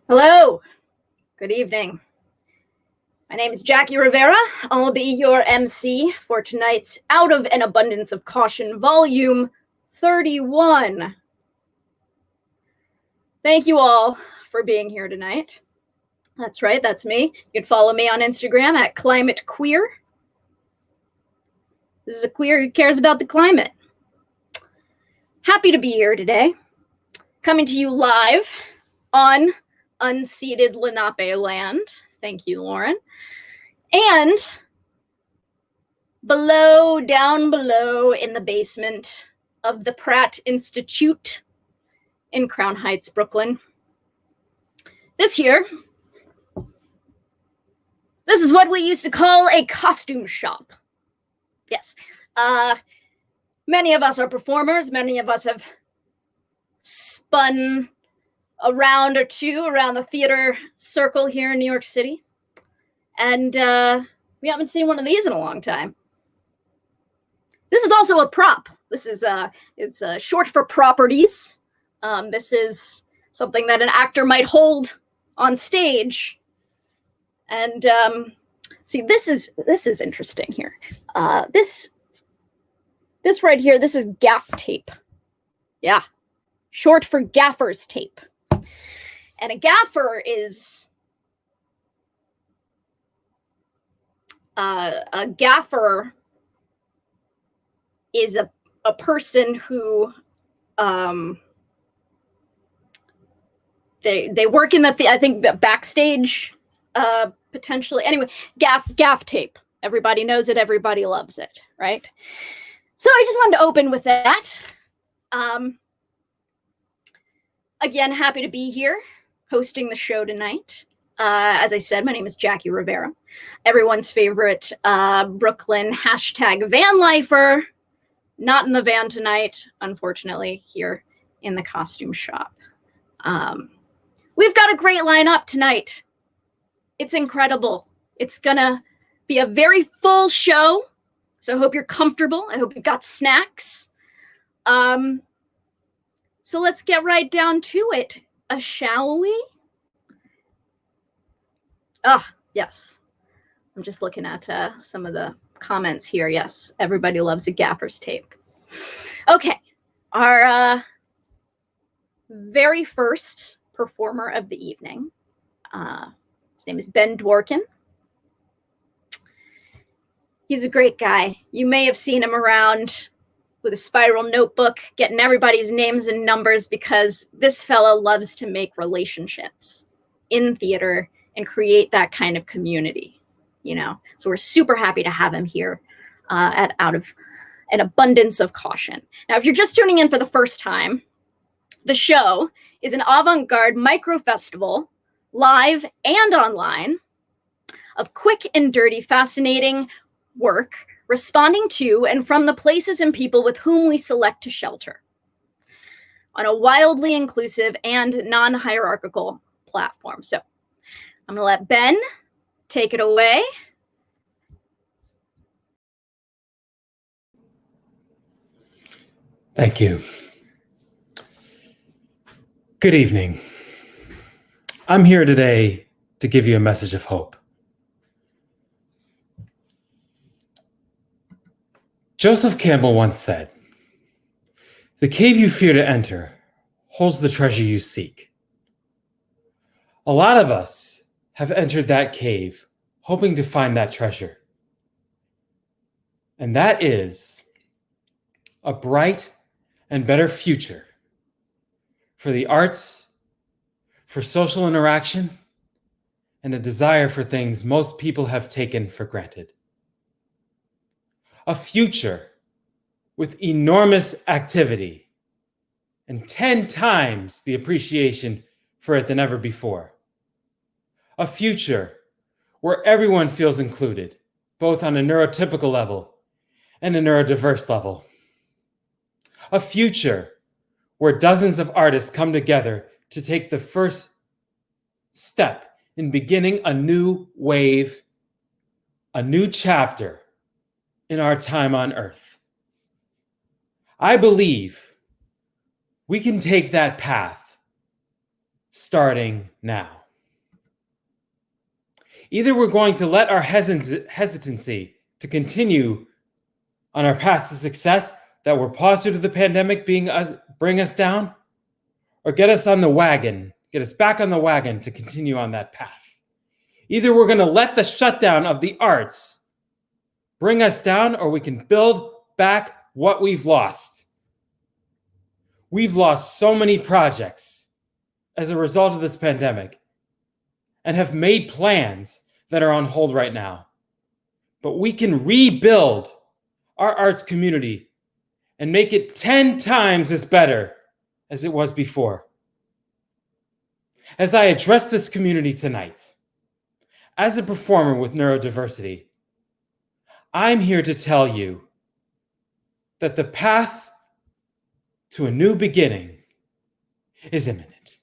Hello, good evening. My name is Jackie Rivera. I'll be your MC for tonight's Out of an Abundance of Caution, Volume 31. Thank you all for being here tonight. That's right, that's me. You can follow me on Instagram at ClimateQueer. This is a queer who cares about the climate. Happy to be here today, coming to you live on unceded Lenape land. Thank you, Lauren. And down below in the basement of the Pratt Institute in Crown Heights, Brooklyn. This here, this is what we used to call a costume shop. Yes. Many of us are performers. Many of us have spun a round or two around the theater circle here in New York City. And we haven't seen one of these in a long time. This is also a prop. This is it's short for properties. This is something that an actor might hold on stage. And see, this is interesting here. This right here, this is Gaff Tape. Yeah, short for Gaffers Tape. And a gaffer is a person who they work in I think the backstage potentially. Anyway, Gaff Tape. Everybody knows it. Everybody loves it, right? So I just wanted to open with that. Again, happy to be here hosting the show tonight. As I said, my name is Jackie Rivera, everyone's favorite Brooklyn #van lifer. Not in the van tonight, unfortunately, here in the costume shop. We've got a great lineup tonight. It's incredible. It's gonna be a very full show, so I hope you're comfortable. I hope you've got snacks. So let's get right down to it, shall we? Yes. I'm just looking at some of the comments here. Yes, everybody loves a Gaffers Tape. Okay, our very first performer of the evening. His name is Dworken. He's a great guy. You may have seen him around with a spiral notebook, getting everybody's names and numbers, because this fella loves to make relationships in theater and create that kind of community, you know? So we're super happy to have him here at Out of an Abundance of Caution. Now, if you're just tuning in for the first time, the show is an avant-garde microfestival, live and online, of quick and dirty, fascinating work responding to and from the places and people with whom we select to shelter on a wildly inclusive and non-hierarchical platform. So I'm going to let Ben take it away. Thank you. Good evening. I'm here today to give you a message of hope. Joseph Campbell once said, "The cave you fear to enter holds the treasure you seek." A lot of us have entered that cave hoping to find that treasure. And that is a bright and better future for the arts, for social interaction, and a desire for things most people have taken for granted. A future with enormous activity and 10 times the appreciation for it than ever before. A future where everyone feels included, both on a neurotypical level and a neurodiverse level. A future where dozens of artists come together to take the first step in beginning a new wave, a new chapter in our time on Earth. I believe we can take that path starting now. Either we're going to let our hesitancy to continue on our path to success that we're positive of the pandemic bring us down, or get us on the wagon, get us back on the wagon to continue on that path. Either we're going to let the shutdown of the arts bring us down, or we can build back what we've lost. We've lost so many projects as a result of this pandemic and have made plans that are on hold right now. But we can rebuild our arts community and make it 10 times as better as it was before. As I address this community tonight, as a performer with neurodiversity, I'm here to tell you that the path to a new beginning is imminent.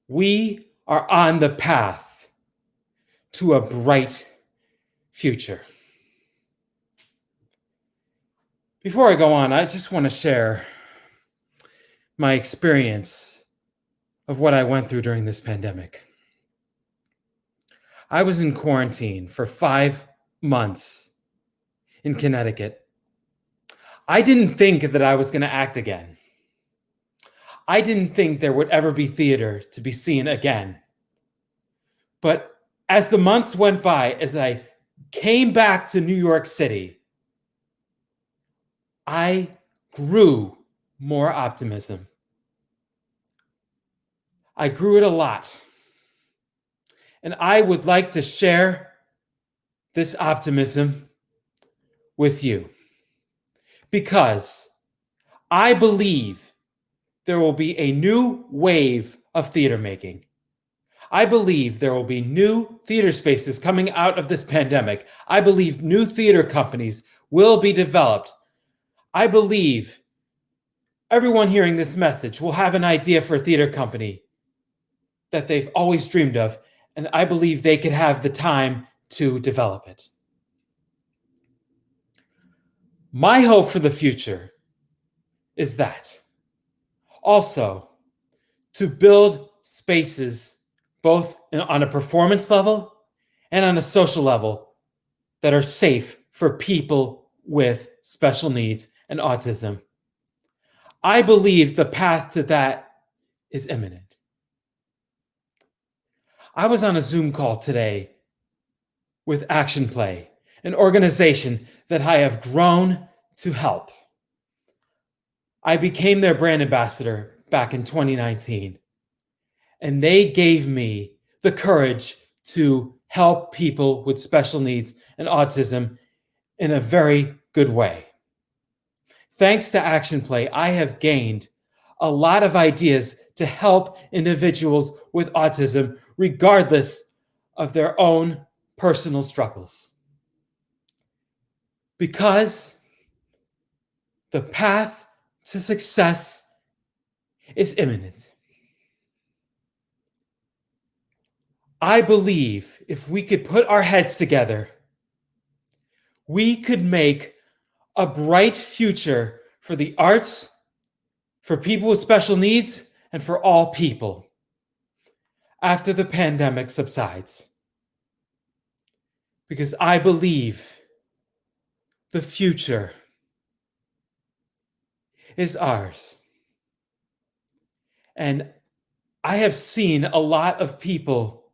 We are on the path to a bright future. Before I go on, I just want to share my experience of what I went through during this pandemic. I was in quarantine for 5 months in Connecticut. I didn't think that I was going to act again. I didn't think there would ever be theater to be seen again. But as the months went by, as I came back to New York City, I grew more optimism. I grew it a lot. And I would like to share this optimism with you, because I believe there will be a new wave of theater making. I believe there will be new theater spaces coming out of this pandemic. I believe new theater companies will be developed. I believe everyone hearing this message will have an idea for a theater company that they've always dreamed of, and I believe they could have the time to develop it. My hope for the future is that also to build spaces both on a performance level and on a social level that are safe for people with special needs and autism. I believe the path to that is imminent. I was on a Zoom call today with Action Play, an organization that I have grown to help. I became their brand ambassador back in 2019, and they gave me the courage to help people with special needs and autism in a very good way. Thanks to Action Play, I have gained a lot of ideas to help individuals with autism, regardless of their own personal struggles. Because the path to success is imminent. I believe if we could put our heads together, we could make a bright future for the arts, for people with special needs, and for all people after the pandemic subsides. Because I believe the future is ours. And I have seen a lot of people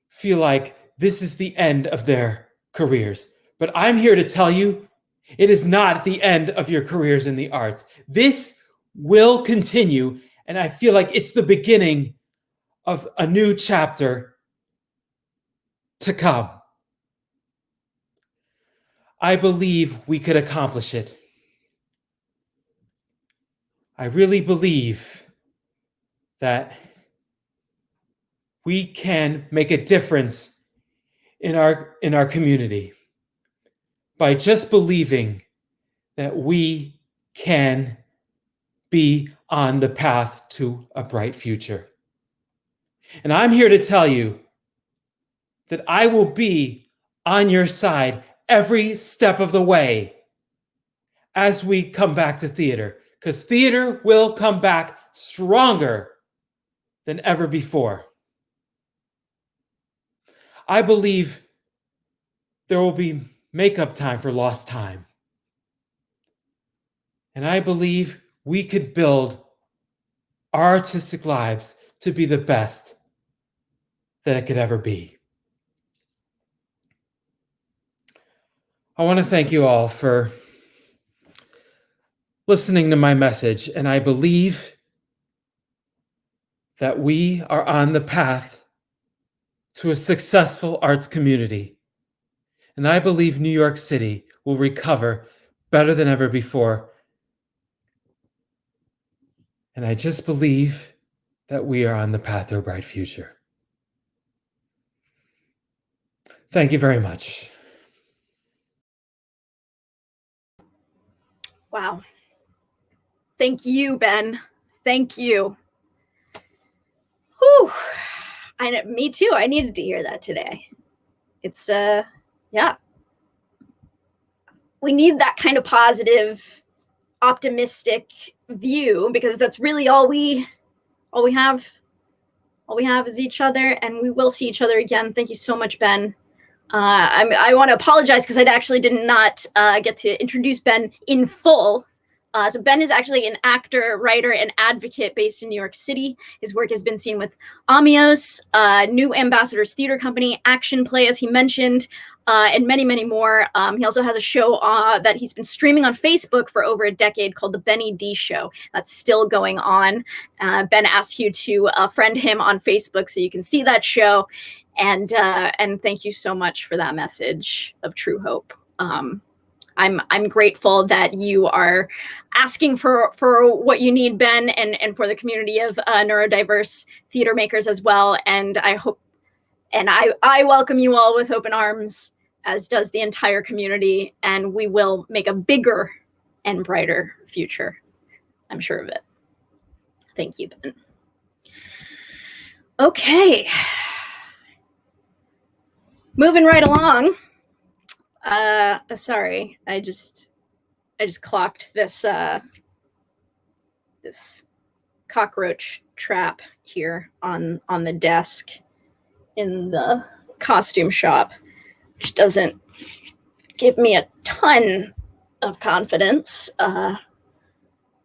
feel like this is the end of their careers. But I'm here to tell you, it is not the end of your careers in the arts. This will continue, and I feel like it's the beginning of a new chapter to come. I believe we could accomplish it. I really believe that we can make a difference in our community by just believing that we can be on the path to a bright future. And I'm here to tell you that I will be on your side every step of the way as we come back to theater, because theater will come back stronger than ever before. I believe there will be makeup time for lost time. And I believe we could build our artistic lives to be the best that it could ever be. I want to thank you all for listening to my message, and I believe that we are on the path to a successful arts community. And I believe New York City will recover better than ever before. And I just believe that we are on the path to a bright future. Thank you very much. Wow. Thank you, Ben. Thank you. Whew. Me too. I needed to hear that today. It's yeah. We need that kind of positive, optimistic view, because that's really all we have. All we have is each other, and we will see each other again. Thank you so much, Ben. I want to apologize because I actually did not get to introduce Ben in full. So Ben is actually an actor, writer, and advocate based in New York City. His work has been seen with Amios, New Ambassadors Theater Company, Action Play, as he mentioned, and many, many more. He also has a show that he's been streaming on Facebook for over a decade called The Benny D Show. That's still going on. Ben asks you to friend him on Facebook so you can see that show. And thank you so much for that message of true hope. I'm grateful that you are asking for what you need, Ben, and for the community of neurodiverse theater makers as well. And I hope, and I welcome you all with open arms, as does the entire community, and we will make a bigger and brighter future. I'm sure of it. Thank you, Ben. Okay. Moving right along. Sorry, I just clocked this this cockroach trap here on the desk in the costume shop, which doesn't give me a ton of confidence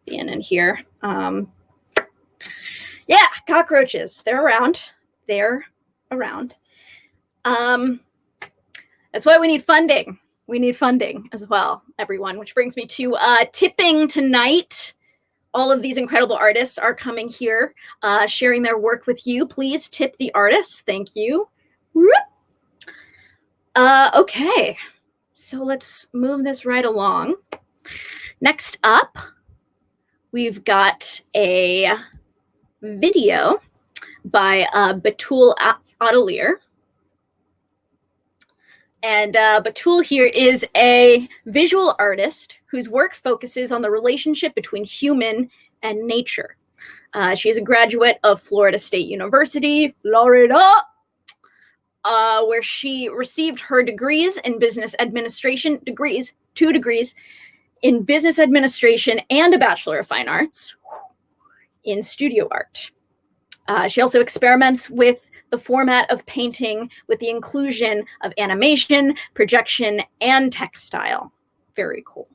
being in here. Yeah, cockroaches. They're around. That's why we need funding. We need funding as well, everyone, which brings me to tipping tonight. All of these incredible artists are coming here, sharing their work with you. Please tip the artists. Thank you. Okay, so let's move this right along. Next up, we've got a video by Betül Adalier. And Betül here is a visual artist whose work focuses on the relationship between human and nature. She is a graduate of Florida State University, Florida, where she received her degrees in business administration, two degrees in business administration, and a Bachelor of Fine Arts in studio art. She also experiments with the format of painting with the inclusion of animation, projection, and textile. Very cool.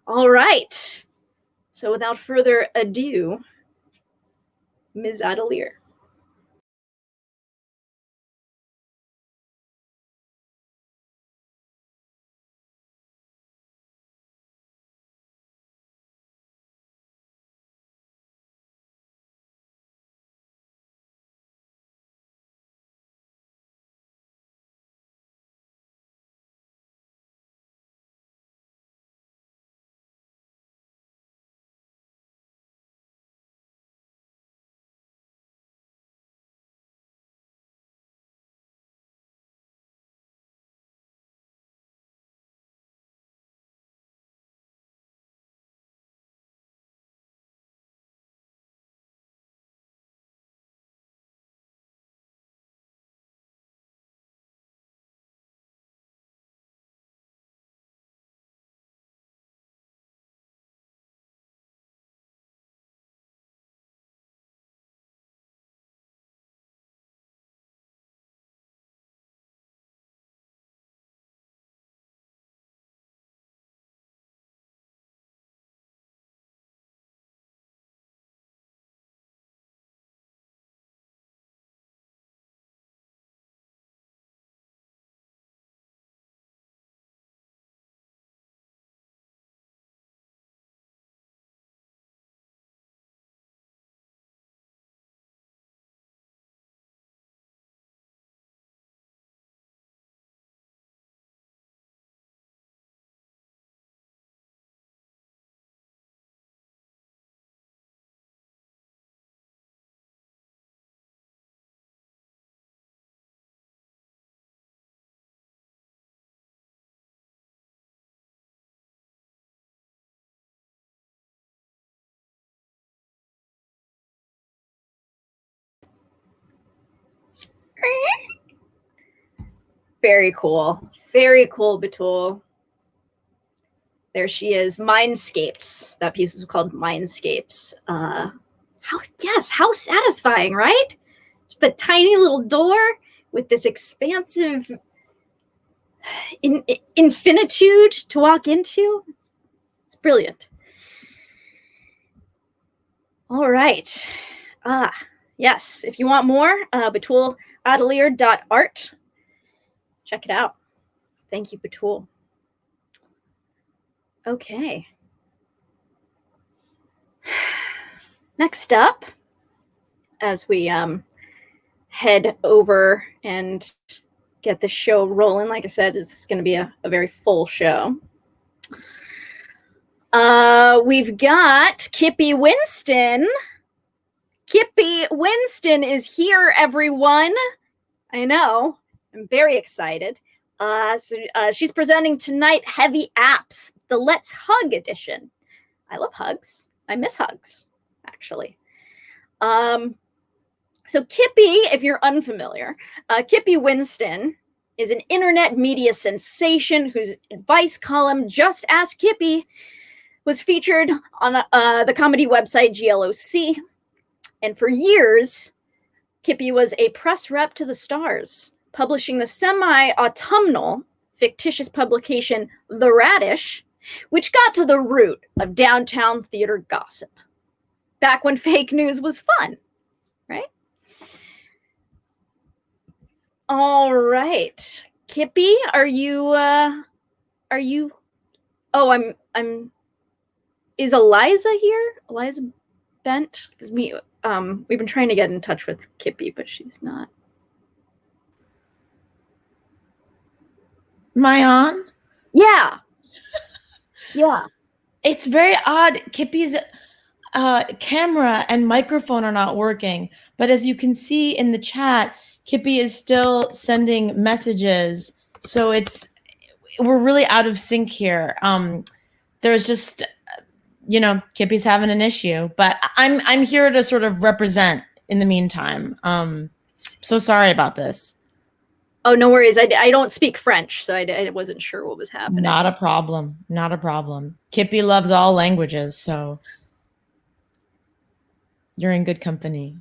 All right. So without further ado, Ms. Adalier. Very cool. Very cool, Betül. There she is. Mindscapes. That piece was called Mindscapes. How satisfying, right? Just a tiny little door with this expansive infinitude to walk into. It's brilliant. All right. Yes, if you want more, betuladalier.art. Check it out. Thank you, Betül. Okay. Next up, as we head over and get the show rolling, like I said, it's going to be a very full show. We've got Kippy Winston. Kippy Winston is here, everyone. I know. I'm very excited. She's presenting tonight Heavy Apps, the Let's Hug edition. I love hugs. I miss hugs, actually. So Kippy, if you're unfamiliar, Kippy Winston is an internet media sensation whose advice column, Just Ask Kippy, was featured on the comedy website GLOC. And for years, Kippy was a press rep to the stars, publishing the semi-autumnal fictitious publication The Radish, which got to the root of downtown theater gossip. Back when fake news was fun, right? All right. Kippy, are you oh, I'm is Eliza here? Eliza Bent? Because we've been trying to get in touch with Kippy, but she's not. Am I on? Yeah. Yeah. It's very odd. Kippy's camera and microphone are not working. But as you can see in the chat, Kippy is still sending messages. So we're really out of sync here. There's just, Kippy's having an issue. But I'm here to sort of represent in the meantime. So sorry about this. Oh, no worries. I don't speak French, so I wasn't sure what was happening. Not a problem. Not a problem. Kippy loves all languages, so you're in good company.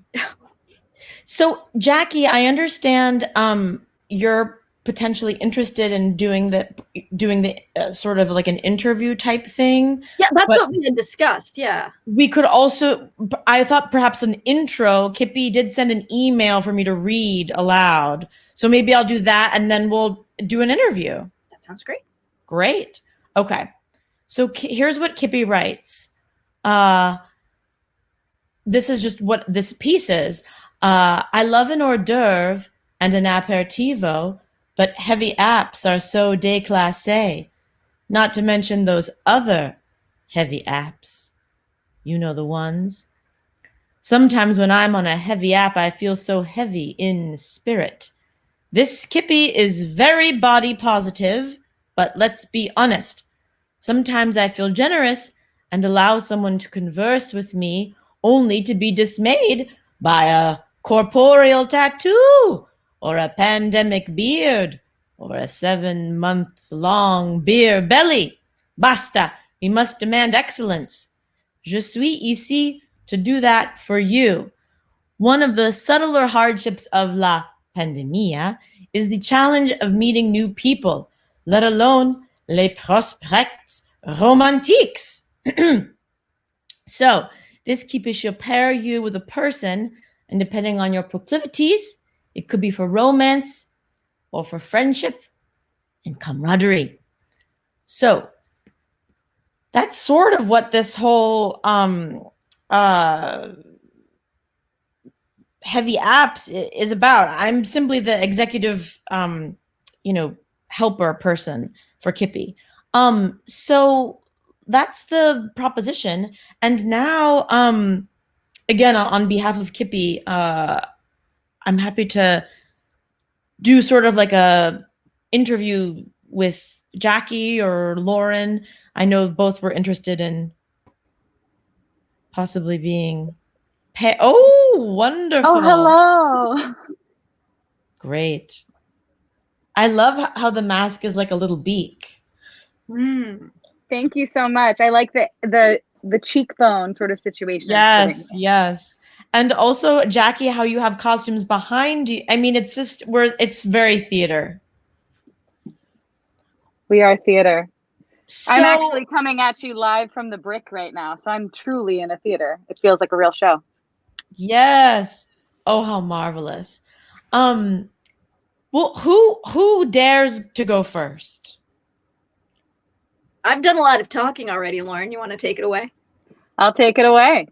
So, Jackie, I understand you're potentially interested in doing the sort of like an interview type thing. Yeah, that's what we had discussed. Yeah. We could also, I thought perhaps an intro. Kippy did send an email for me to read aloud. So maybe I'll do that and then we'll do an interview. That sounds great. Great. Okay. So here's what Kippy writes. This is just what this piece is. I love an hors d'oeuvre and an aperitivo, but heavy apps are so déclassé. Not to mention those other heavy apps. You know the ones. Sometimes when I'm on a heavy app, I feel so heavy in spirit. This Kippy is very body positive, but let's be honest. Sometimes I feel generous and allow someone to converse with me only to be dismayed by a corporeal tattoo or a pandemic beard or a 7-month-long beer belly. Basta, we must demand excellence. Je suis ici to do that for you. One of the subtler hardships of la pandemia is the challenge of meeting new people, let alone les prospects romantiques. So, this Kippy shall pair you with a person, and depending on your proclivities, it could be for romance or for friendship and camaraderie. So, that's sort of what this whole heavy apps is about. I'm simply the executive, helper person for Kippy. So that's the proposition. And now, again, on behalf of Kippy, I'm happy to do sort of like a interview with Jackie or Lauren. I know both were interested in possibly being Oh, wonderful. Oh, hello. Great. I love how the mask is like a little beak. Thank you so much. I like the cheekbone sort of situation. Yes. And also, Jackie, how you have costumes behind you. I mean, it's very theater. We are theater. So, I'm actually coming at you live from the Brick right now, so I'm truly in a theater. It feels like a real show. yes. Oh, how marvelous. Well, who dares to go first? I've done a lot of talking already, Lauren. You want to take it away? I'll take it away.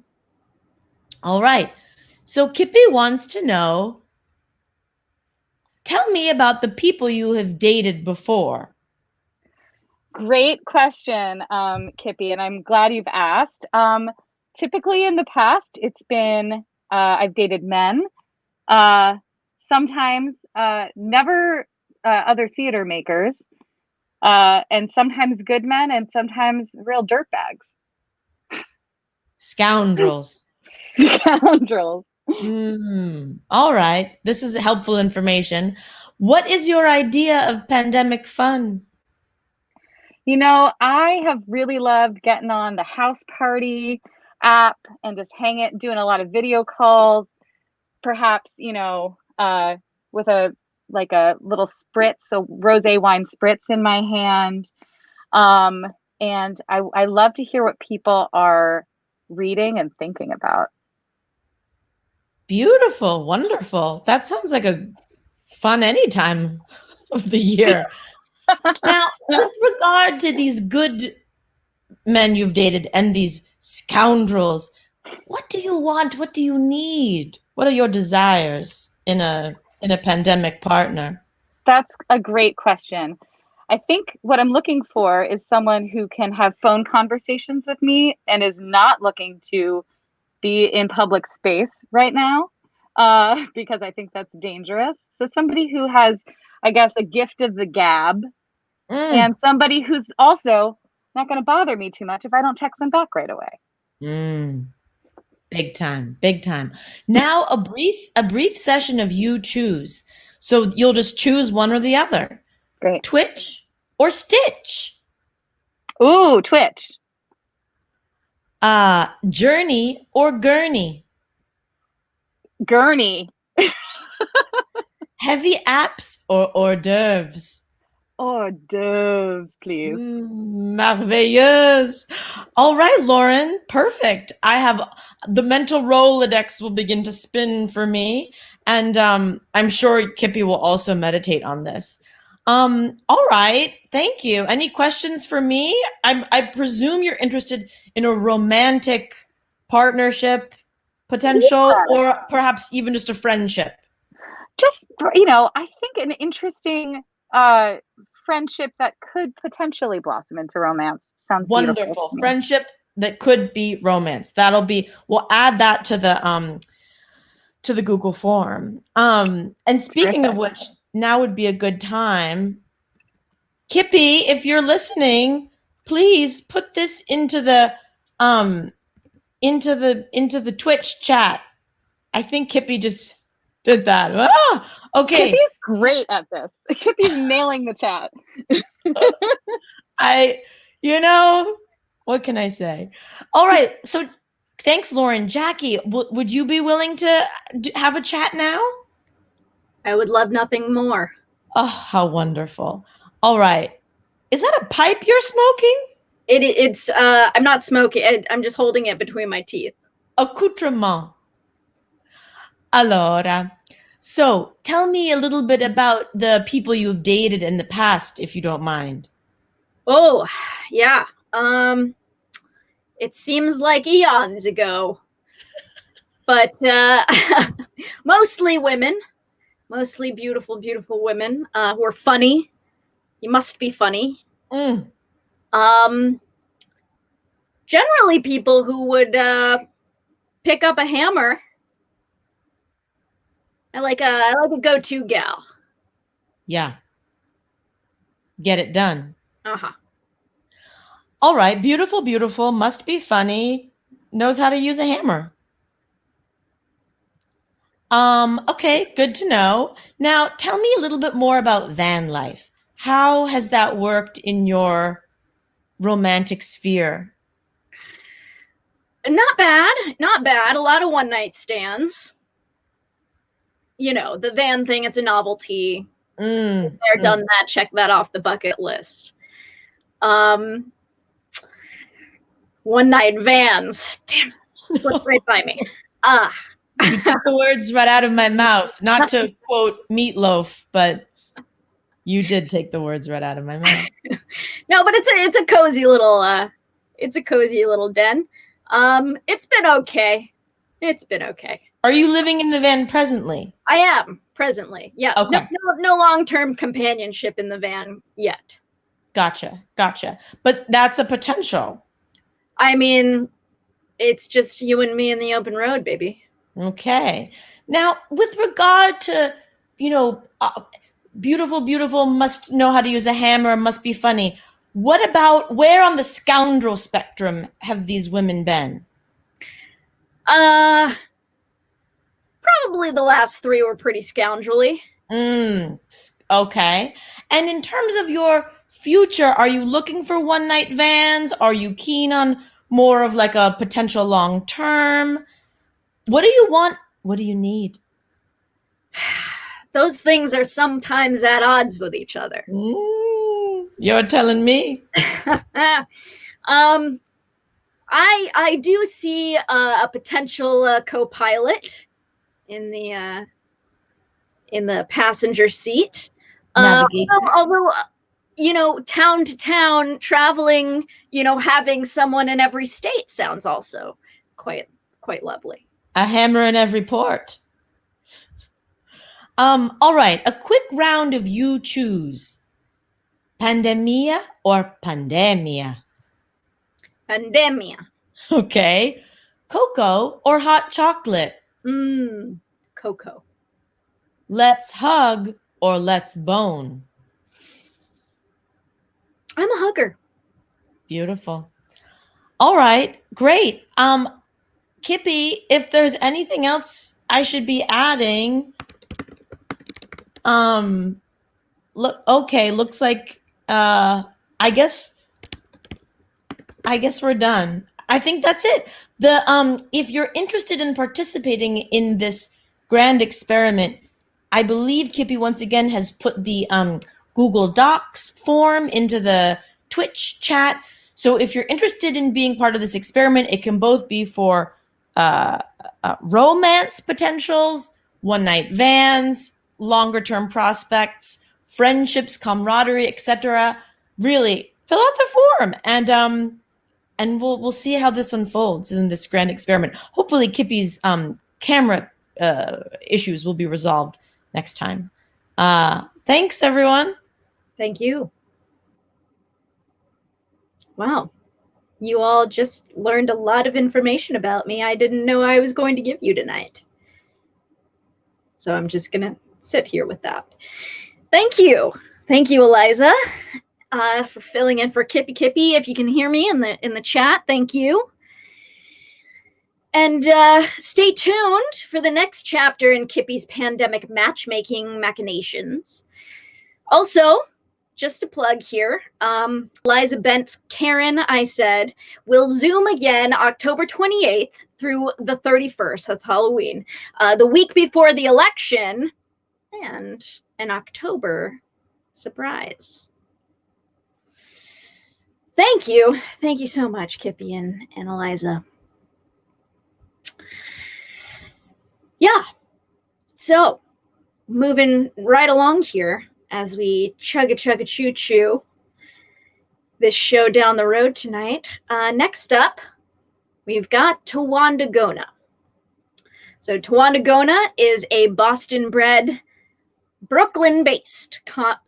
All right. So Kippy wants to know, tell me about the people you have dated before. Great question, Kippy, and I'm glad you've asked. Typically in the past, it's been I've dated men, sometimes never other theater makers, and sometimes good men and sometimes real dirtbags. Scoundrels. Scoundrels. All right. This is helpful information. What is your idea of pandemic fun? You know, I have really loved getting on the House Party app and just doing a lot of video calls, perhaps, with a little spritz, a rosé wine spritz in my hand. And I love to hear what people are reading and thinking about. Beautiful, wonderful. That sounds like a fun any time of the year. Now, with regard to these good men you've dated and these scoundrels, what do you want? What do you need? What are your desires in a pandemic partner? That's a great question. I think what I'm looking for is someone who can have phone conversations with me and is not looking to be in public space right now, because I think that's dangerous. So somebody who has, I guess, a gift of the gab, and somebody who's also not going to bother me too much if I don't text them back right away. Big time, big time. Now a brief session of you choose. So you'll just choose one or the other. Great. Twitch or Stitch? Ooh, Twitch. Journey or Gurney? Gurney. Heavy apps or hors d'oeuvres? Hors d'oeuvres, please. Merveilleuse. All right, Lauren, perfect. I have the mental Rolodex will begin to spin for me, and I'm sure Kippy will also meditate on this. All right, thank you. Any questions for me? I presume you're interested in a romantic partnership potential, or perhaps even just a friendship. Just, I think an interesting friendship that could potentially blossom into romance. Sounds wonderful. Beautiful. Friendship that could be romance. We'll add that to the Google form. And speaking of which, now would be a good time. Kippy, if you're listening, please put this into the Twitch chat. I think Kippy just did that. Okay. Kippy's great at this. Kippy's nailing the chat. What can I say? All right. So thanks, Lauren. Jackie, would you be willing to have a chat now? I would love nothing more. Oh, how wonderful. All right. Is that a pipe you're smoking? It's I'm not smoking. I'm just holding it between my teeth. Accoutrement. Allora. So tell me a little bit about the people you've dated in the past, if you don't mind. Oh, yeah. It seems like eons ago. But mostly women. Mostly beautiful, beautiful women who are funny. You must be funny. Generally people who would pick up a hammer. I like a go-to gal. Yeah. Get it done. Uh-huh. All right. Beautiful, beautiful. Must be funny. Knows how to use a hammer. Okay, good to know. Now, tell me a little bit more about van life. How has that worked in your romantic sphere? Not bad, not bad. A lot of one night stands. You know, the van thing, it's a novelty. They're done that, check that off the bucket list. One night vans. Damn it, slipped right by me. You took the words right out of my mouth. Not to quote Meatloaf, but you did take the words right out of my mouth. No, but it's a cozy little den. It's been okay. It's been okay. Are you living in the van presently? I am presently. Yes. Okay. No long-term companionship in the van yet. Gotcha. But that's a potential. I mean, it's just you and me in the open road, baby. Okay. Now, with regard to, beautiful, must know how to use a hammer, must be funny. What about where on the scoundrel spectrum have these women been? Probably the last three were pretty scoundrelly. Okay. And in terms of your future, are you looking for one night vans? Are you keen on more of like a potential long term? What do you want? What do you need? Those things are sometimes at odds with each other. You're telling me. I do see a potential co-pilot in the passenger seat. Although, town to town traveling, having someone in every state sounds also quite lovely. A hammer in every port. All right, a quick round of you choose. Pandemia or pandemia? Pandemia. Okay. Cocoa or hot chocolate? Cocoa. Let's hug or let's bone? I'm a hugger. Beautiful. All right, great. Kippy, if there's anything else I should be adding, looks like I guess we're done. I think that's it. If you're interested in participating in this grand experiment, I believe Kippy once again has put the Google Docs form into the Twitch chat. So if you're interested in being part of this experiment, it can both be for romance potentials, one night vans, longer term prospects, friendships, camaraderie, etc. Really, fill out the form and we'll see how this unfolds in this grand experiment. Hopefully Kippy's camera issues will be resolved next time. Thanks, everyone. Thank you. Wow. You all just learned a lot of information about me I didn't know I was going to give you tonight. So I'm just going to sit here with that. Thank you. Thank you, Eliza, for filling in for Kippy. If you can hear me in the chat, thank you. And stay tuned for the next chapter in Kippy's pandemic matchmaking machinations. Also, just a plug here, Eliza Bent's Karen, I said, will Zoom again October 28th through the 31st. That's Halloween. The week before the election, and an October surprise. Thank you. Thank you so much, Kippy and Eliza. Yeah. So, moving right along here as we chug-a-choo-choo this show down the road tonight. Next up, we've got Tawanda Gona. So Tawanda Gona is a Boston-bred, Brooklyn-based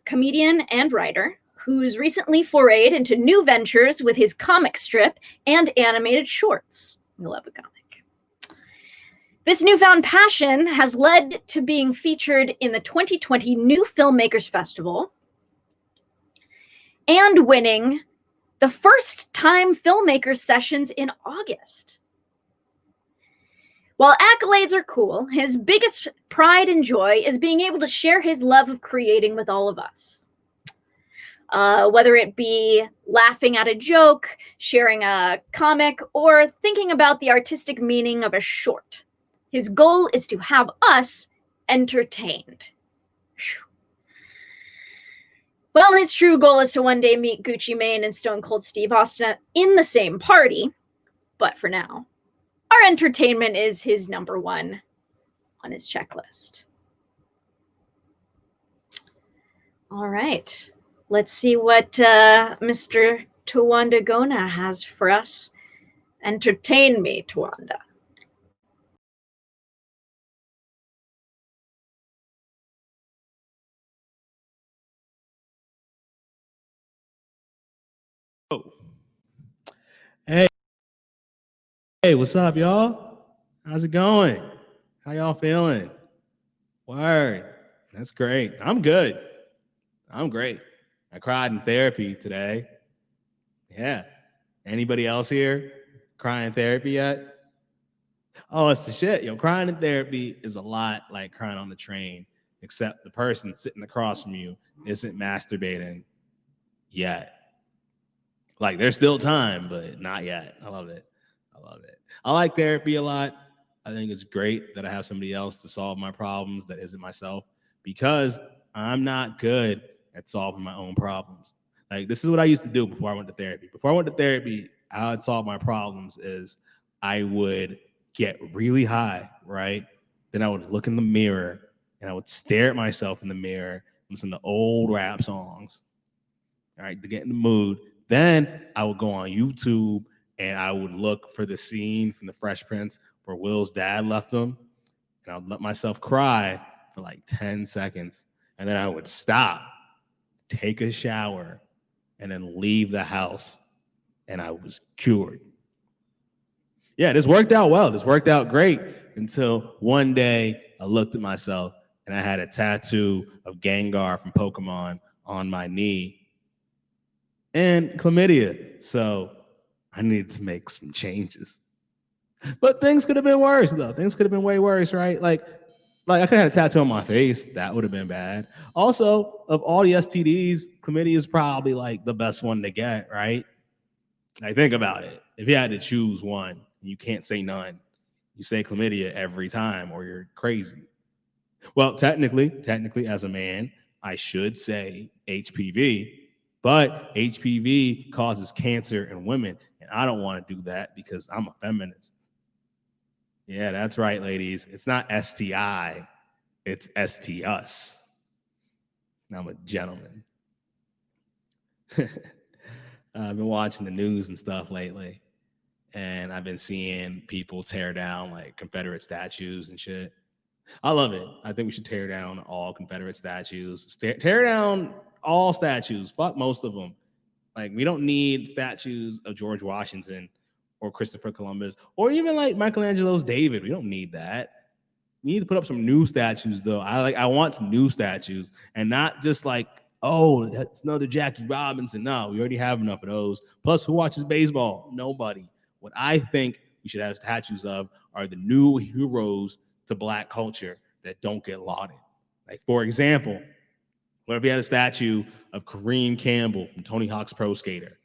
comedian and writer who's recently forayed into new ventures with his comic strip and animated shorts. We love a comic. This newfound passion has led to being featured in the 2020 New Filmmakers Festival and winning the first time filmmakers sessions in August. While accolades are cool, his biggest pride and joy is being able to share his love of creating with all of us. Whether it be laughing at a joke, sharing a comic, or thinking about the artistic meaning of a short. His goal is to have us entertained. Whew. Well, his true goal is to one day meet Gucci Mane and Stone Cold Steve Austin in the same party, but for now, our entertainment is his number one on his checklist. All right. Let's see what Mr. Tawanda Gona has for us. Entertain me, Tawanda. Oh. Hey, what's up, y'all? How's it going? How y'all feeling? Word. That's great. I'm good. I'm great. I cried in therapy today. Yeah. Anybody else here crying in therapy yet? Oh, it's the shit. Yo, crying in therapy is a lot like crying on the train, except the person sitting across from you isn't masturbating yet. Like, there's still time, but not yet. I love it. I love it. I like therapy a lot. I think it's great that I have somebody else to solve my problems that isn't myself, because I'm not good at solving my own problems. Like, this is what I used to do before I went to therapy. Before I went to therapy, how I'd solve my problems is I would get really high, right? Then I would look in the mirror and I would stare at myself in the mirror and listen to old rap songs, all right, to get in the mood. Then I would go on YouTube and I would look for the scene from The Fresh Prince where Will's dad left him, and I would let myself cry for like 10 seconds. And then I would stop, take a shower, and then leave the house. And I was cured. Yeah, this worked out well. This worked out great until one day I looked at myself and I had a tattoo of Gengar from Pokemon on my knee and chlamydia. So I needed to make some changes. But things could have been worse, though. Things could have been way worse, right? Like I could have had a tattoo on my face. That would have been bad. Also, of all the STDs, chlamydia is probably like the best one to get, right? Like, think about it. If you had to choose one, you can't say none. You say chlamydia every time, or you're crazy. Well, technically, as a man, I should say HPV, but HPV causes cancer in women, and I don't want to do that because I'm a feminist. Yeah, that's right, ladies. It's not STI, it's ST us. I'm a gentleman. I've been watching the news and stuff lately, and I've been seeing people tear down like Confederate statues and shit. I love it. I think we should tear down all Confederate statues. Tear down all statues. Fuck most of them. Like, we don't need statues of George Washington or Christopher Columbus or even like Michelangelo's David. We don't need that. We need to put up some new statues, though. I want some new statues, and not just like, oh, that's another Jackie Robinson. No, we already have enough of those. Plus, who watches baseball? Nobody. What I think we should have statues of are the new heroes to Black culture that don't get lauded. Like, for example, what if we had a statue of Kareem Campbell from Tony Hawk's Pro Skater?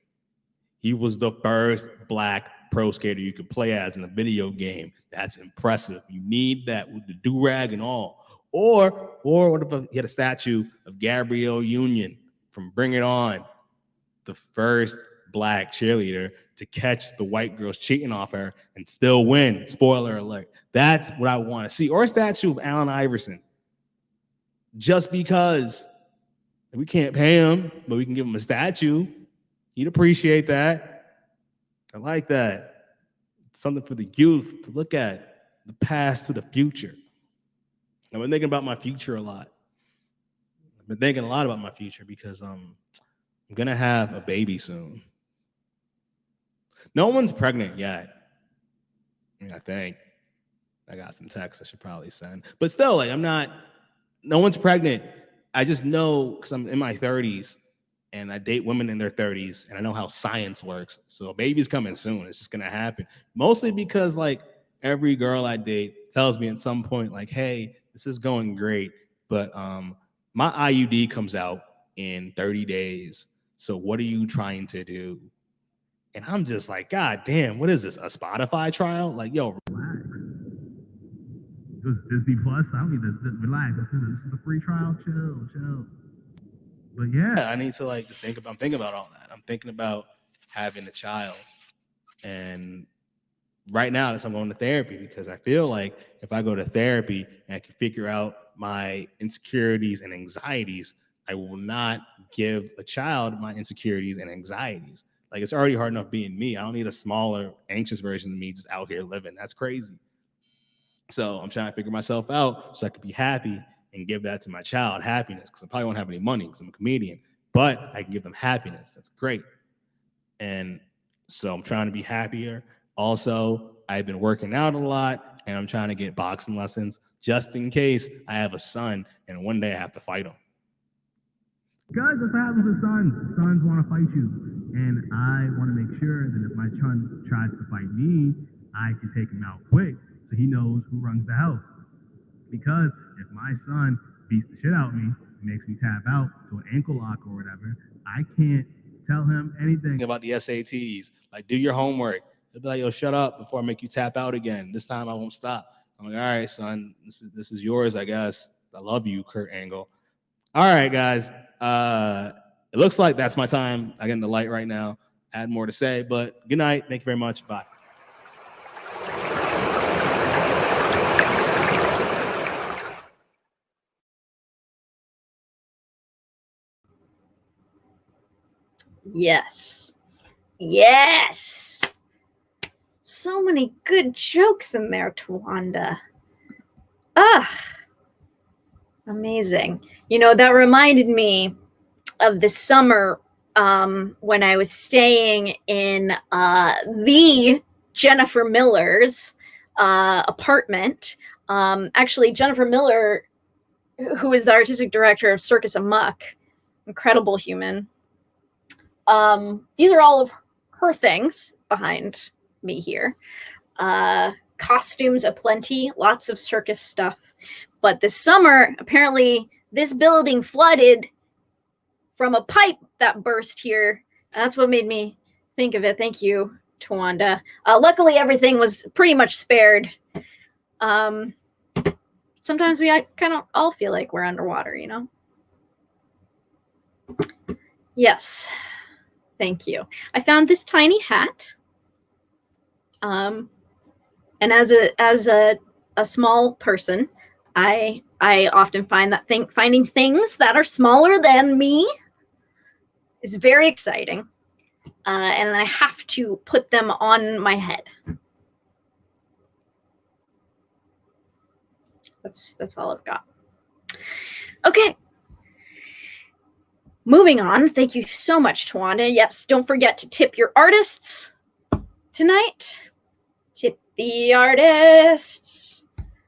He was the first Black pro skater you could play as in a video game. That's impressive. You need that with the do-rag and all. Or what if he had a statue of Gabrielle Union from Bring It On, the first Black cheerleader to catch the white girls cheating off her and still win. Spoiler alert. That's what I want to see. Or a statue of Allen Iverson. Just because we can't pay him, but we can give him a statue. He'd appreciate that. I like that. It's something for the youth to look at, the past to the future. I've been thinking about my future a lot. I've been thinking a lot about my future because I'm going to have a baby soon. No one's pregnant yet. I think. I got some texts I should probably send. But still, like, no one's pregnant. I just know because I'm in my 30s and I date women in their 30s and I know how science works. So a baby's coming soon. It's just going to happen. Mostly because, like, every girl I date tells me at some point, like, hey, this is going great, but my IUD comes out in 30 days. So what are you trying to do? And I'm just like, God damn, what is this? A Spotify trial? Like, yo, relax. Disney Plus, I don't need to relax. This is a free trial. Chill. But yeah, I need to like just I'm thinking about all that. I'm thinking about having a child. And right now, I'm going to therapy because I feel like if I go to therapy and I can figure out my insecurities and anxieties, I will not give a child my insecurities and anxieties. Like, it's already hard enough being me. I don't need a smaller, anxious version of me just out here living. That's crazy. So I'm trying to figure myself out so I could be happy and give that to my child, happiness, because I probably won't have any money because I'm a comedian, but I can give them happiness. That's great. And so I'm trying to be happier. Also, I've been working out a lot, and I'm trying to get boxing lessons just in case I have a son and one day I have to fight him. Guys, if I have a son, sons want to fight you. And I want to make sure that if my son tries to fight me, I can take him out quick so he knows who runs the house. Because if my son beats the shit out of me, makes me tap out to an ankle lock or whatever, I can't tell him anything about the SATs. Like, do your homework. They'll be like, yo, shut up before I make you tap out again. This time I won't stop. I'm like, all right, son, this is yours, I guess. I love you, Kurt Angle. All right, guys. It looks like that's my time. I get in the light right now. I had more to say, but good night. Thank you very much. Bye. Yes. Yes. So many good jokes in there, Tawanda. Amazing. You know, that reminded me of this summer when I was staying in the Jennifer Miller's apartment. Actually, Jennifer Miller, who is the artistic director of Circus Amok, incredible human. These are all of her things behind me here. Costumes aplenty, lots of circus stuff. But this summer, apparently, this building flooded from a pipe that burst here. That's what made me think of it. Thank you, Tawanda. Luckily, everything was pretty much spared. Sometimes we kind of all feel like we're underwater, you know? Yes. Thank you. I found this tiny hat. And as a small person, I often find that finding things that are smaller than me is very exciting. And I have to put them on my head. That's all I've got. Okay. Moving on. Thank you so much, Tawanda. Yes, don't forget to tip your artists tonight. Tip the artists.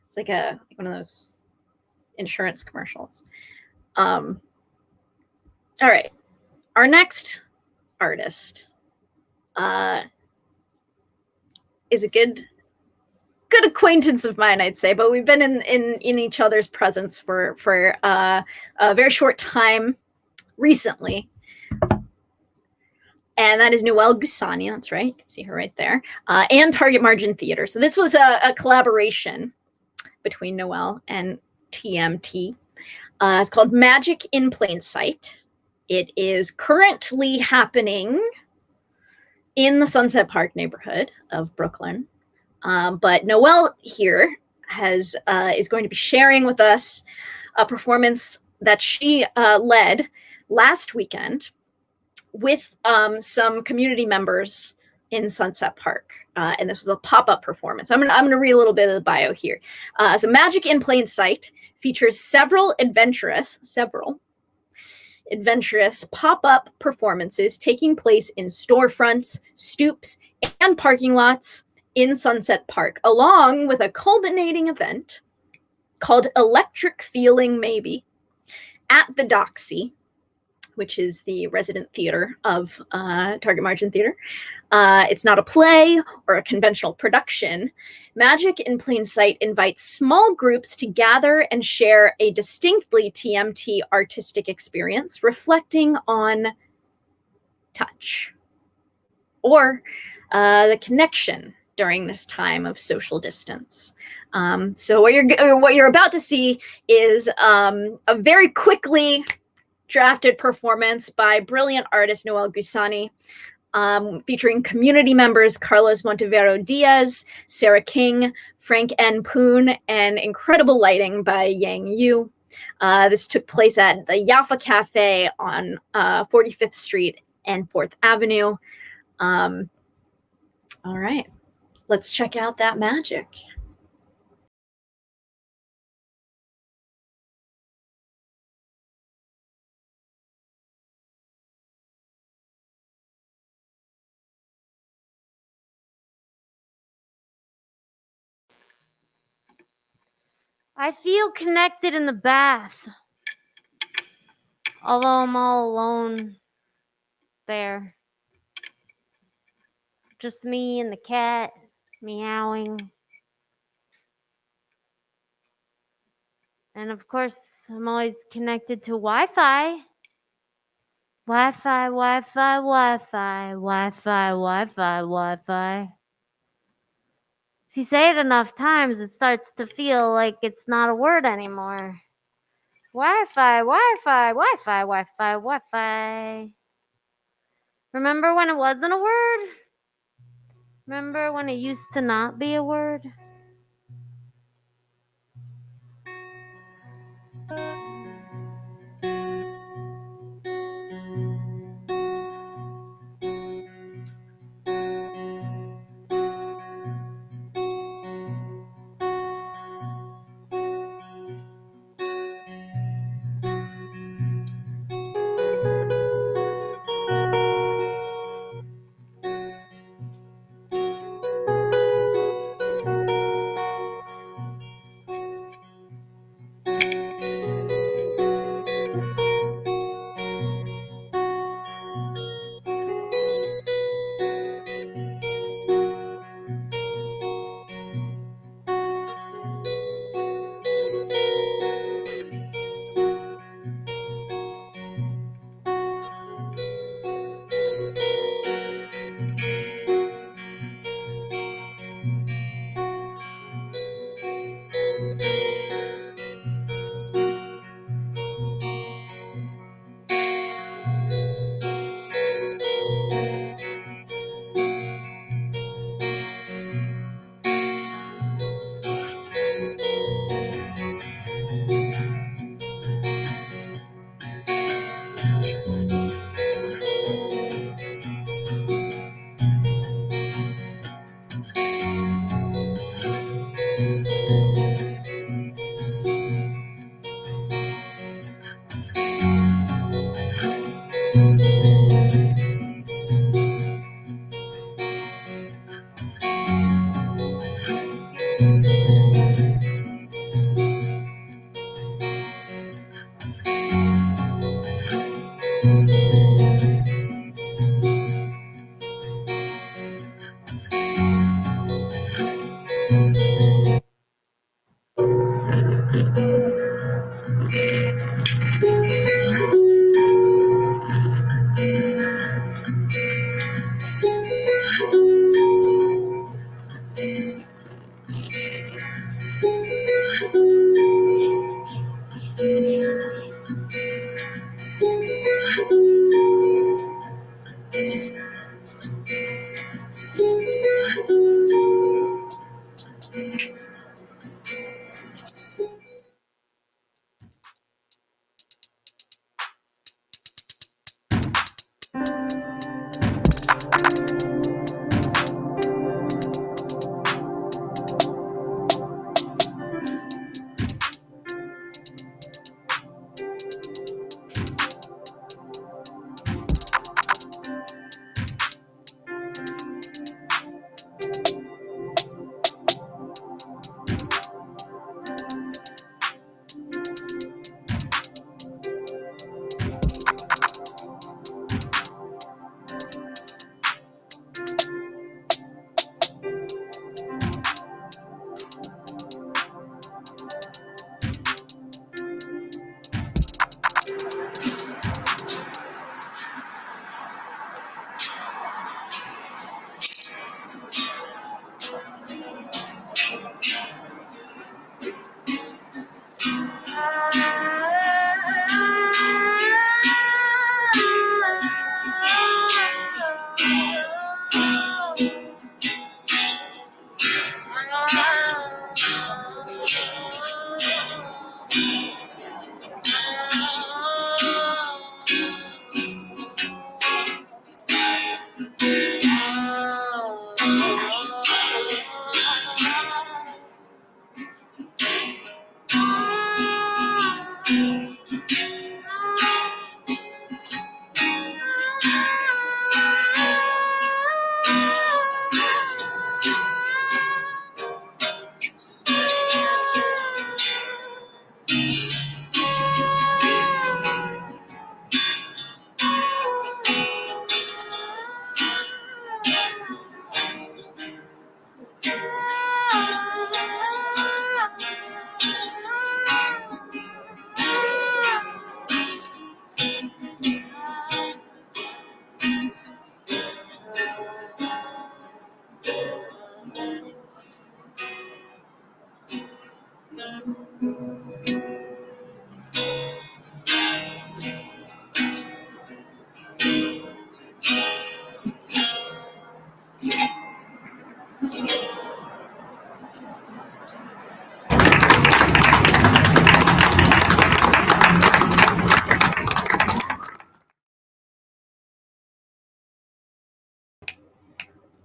It's like one of those insurance commercials. All right. Our next artist is a good acquaintance of mine, I'd say, but we've been in each other's presence for a very short time recently. And that is Noel Gussonia. That's right. You can see her right there. And Target Margin Theater. So this was a collaboration between Noel and TMT. It's called Magic in Plain Sight. It is currently happening in the Sunset Park neighborhood of Brooklyn. But Noel here is going to be sharing with us a performance that she led last weekend with some community members in Sunset Park. And this was a pop-up performance. I'm gonna read a little bit of the bio here. So Magic in Plain Sight features several adventurous pop-up performances taking place in storefronts, stoops, and parking lots in Sunset Park, along with a culminating event called Electric Feeling Maybe at the Doxy which is the resident theater of Target Margin Theater. It's not a play or a conventional production. Magic in Plain Sight invites small groups to gather and share a distinctly TMT artistic experience reflecting on touch or the connection during this time of social distance. So what you're about to see is a very quickly drafted performance by brilliant artist Noel Gussonia, featuring community members Carlos Montevero Diaz, Sarah King, Frank N. Poon, and incredible lighting by Yang Yu. This took place at the Jaffa Cafe on 45th Street and 4th Avenue. All right, let's check out that magic. I feel connected in the bath, although I'm all alone there. Just me and the cat meowing. And of course, I'm always connected to Wi-Fi. Wi-Fi, Wi-Fi, Wi-Fi, Wi-Fi, Wi-Fi, Wi-Fi. If you say it enough times, it starts to feel like it's not a word anymore. Wi-Fi, Wi-Fi, Wi-Fi, Wi-Fi, Wi-Fi. Remember when it wasn't a word? Remember when it used to not be a word?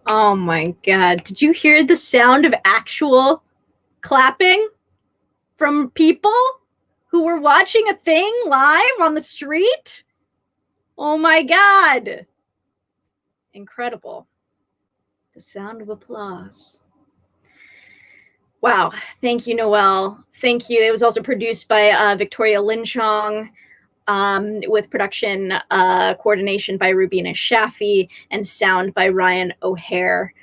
Oh my God. Did you hear the sound of actual clapping from people who were watching a thing live on the street? Oh my God. Incredible. The sound of applause. Wow. Thank you, Noelle. Thank you. It was also produced by Victoria Linchong, with production coordination by Rubina Shaffi and sound by Ryan O'Hare.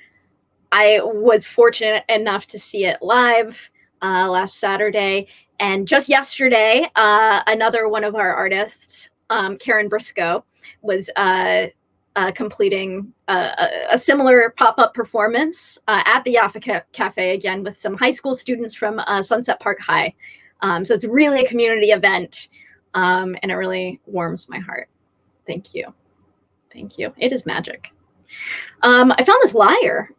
I was fortunate enough to see it live last Saturday. And just yesterday, another one of our artists, Karen Briscoe, was completing a similar pop-up performance at the Yaffa Cafe, again, with some high school students from Sunset Park High. So it's really a community event, and it really warms my heart. Thank you. Thank you. It is magic. I found this lyre.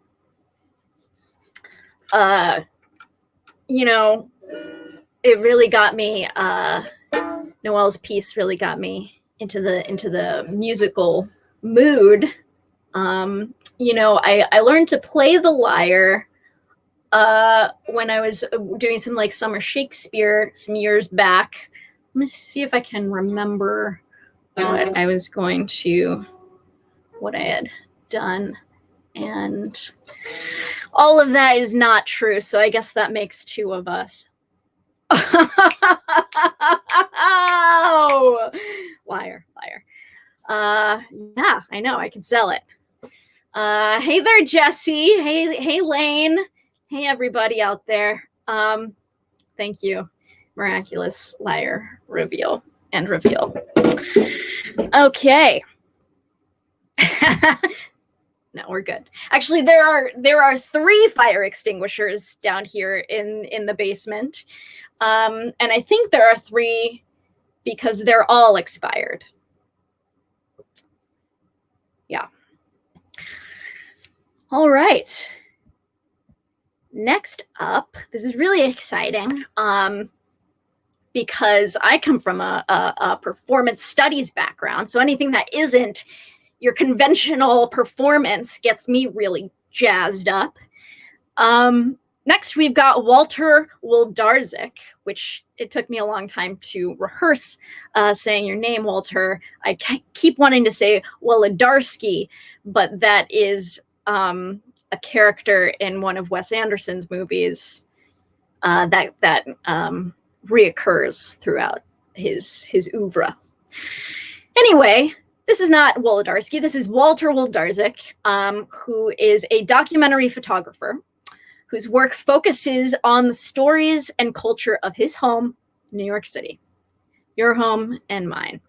You know, it really got me, Noelle's piece really got me into the musical mood. You know, I learned to play the lyre when I was doing some like summer Shakespeare some years back. Let me see if I can remember what I was going to, what I had done. And all of that is not true, so I guess that makes two of us. Oh, liar. Yeah, I know, I could sell it. Hey there, Jesse. Hey, Lane. Hey, everybody out there. Thank you. Miraculous liar reveal. Okay. No, we're good. Actually, there are 3 fire extinguishers down here in the basement. And I think there are 3 because they're all expired. Yeah. All right. Next up, this is really exciting because I come from a performance studies background. So anything that isn't your conventional performance gets me really jazzed up. Next, we've got Walter Wlodarczyk, which it took me a long time to rehearse saying your name, Walter. I keep wanting to say Wlodarczyk, but that is a character in one of Wes Anderson's movies that reoccurs throughout his oeuvre. Anyway, this is not Wlodarczyk. This is Walter Wlodarczyk, who is a documentary photographer whose work focuses on the stories and culture of his home, New York City. Your home and mine.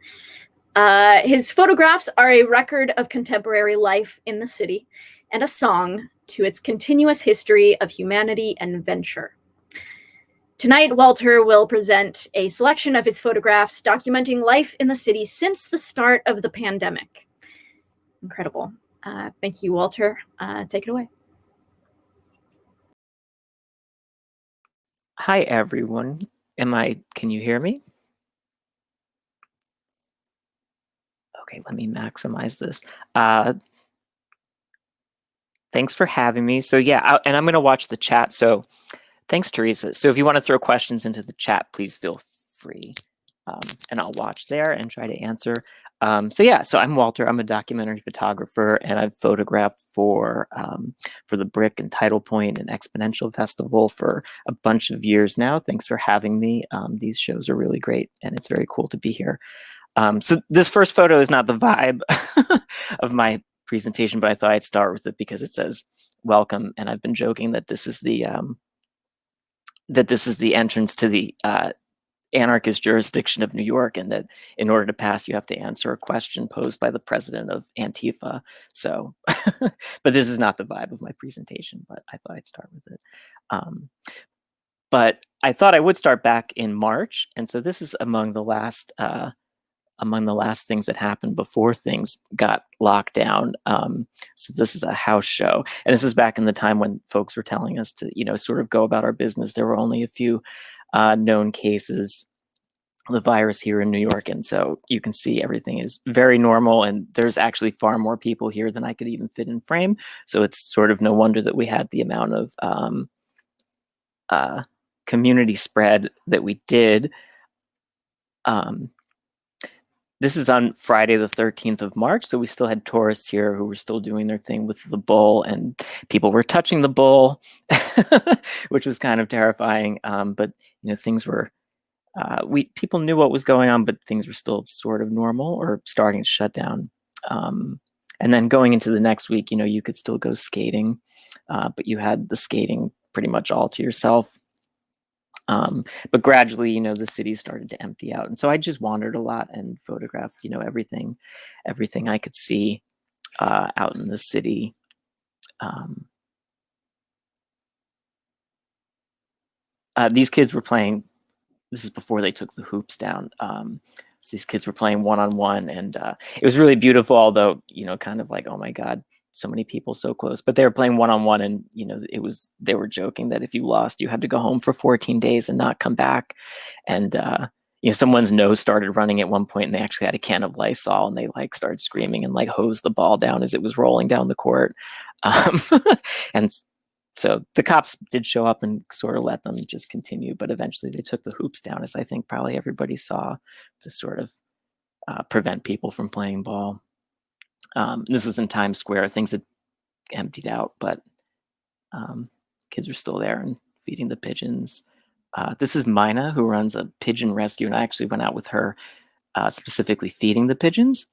His photographs are a record of contemporary life in the city and a song to its continuous history of humanity and venture. Tonight, Walter will present a selection of his photographs documenting life in the city since the start of the pandemic. Incredible. Thank you, Walter. Take it away. Hi, everyone. Can you hear me? Okay, let me maximize this. Thanks for having me. So yeah, and I'm going to watch the chat. So thanks, Theresa. So if you want to throw questions into the chat, please feel free. And I'll watch there and try to answer. So yeah, so I'm Walter. I'm a documentary photographer, and I've photographed for the Brick and Title Point and Exponential Festival for a bunch of years now. Thanks for having me. These shows are really great, and it's very cool to be here. So this first photo is not the vibe of my presentation, but I thought I'd start with it because it says welcome, and I've been joking that this is the entrance to the anarchist jurisdiction of New York, and that in order to pass, you have to answer a question posed by the president of Antifa. So, but this is not the vibe of my presentation, but I thought I'd start with it. But I thought I would start back in March, and so this is among the last things that happened before things got locked down. So this is a house show, and this is back in the time when folks were telling us to, sort of go about our business. There were only a few known cases of the virus here in New York, and so you can see everything is very normal, and there's actually far more people here than I could even fit in frame. So it's sort of no wonder that we had the amount of community spread that we did. This is on Friday, the 13th of March. So we still had tourists here who were still doing their thing with the bull, and people were touching the bull, which was kind of terrifying. But things were, people knew what was going on, but things were still sort of normal or starting to shut down. And then going into the next week, you could still go skating, but you had the skating pretty much all to yourself. But gradually, the city started to empty out. And so I just wandered a lot and photographed, everything I could see out in the city. These kids were playing, this is before they took the hoops down. So these kids were playing one-on-one, and it was really beautiful, although, kind of like, oh my God, so many people so close. But they were playing one-on-one, and they were joking that if you lost, you had to go home for 14 days and not come back. And someone's nose started running at one point, and they actually had a can of Lysol, and they started screaming and hosed the ball down as it was rolling down the court. And so the cops did show up and sort of let them just continue, but eventually they took the hoops down, as I think probably everybody saw, to sort of prevent people from playing ball. This was in Times Square. Things had emptied out, but kids were still there and feeding the pigeons. This is Mina, who runs a pigeon rescue, and I actually went out with her specifically feeding the pigeons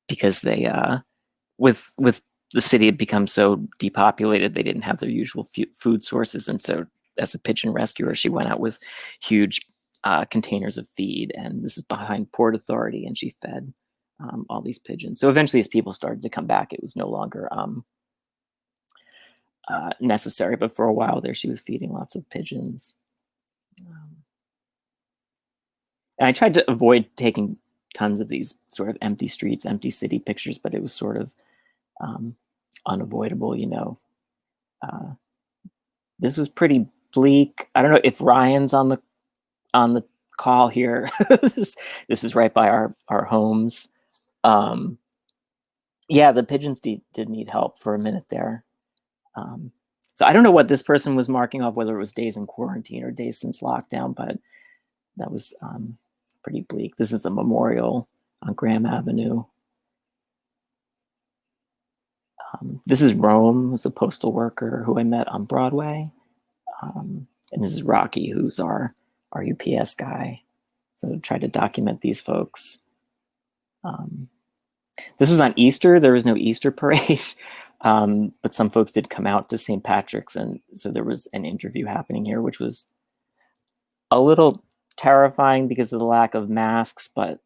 because they, with the city had become so depopulated, they didn't have their usual food sources. And so as a pigeon rescuer, she went out with huge containers of feed, and this is behind Port Authority, and she fed all these pigeons. So eventually, as people started to come back, it was no longer necessary. But for a while there, she was feeding lots of pigeons. And I tried to avoid taking tons of these sort of empty streets, empty city pictures, but it was sort of unavoidable, This was pretty bleak. I don't know if Ryan's on the call here. This is right by our homes. Yeah, the pigeons did need help for a minute there. So I don't know what this person was marking off, whether it was days in quarantine or days since lockdown, but that was pretty bleak. This is a memorial on Graham Avenue. This is Rome, who's a postal worker who I met on Broadway. And this is Rocky, who's our UPS guy. So I tried to document these folks. This was on Easter. There was no Easter parade, but some folks did come out to St. Patrick's, and so there was an interview happening here, which was a little terrifying because of the lack of masks. But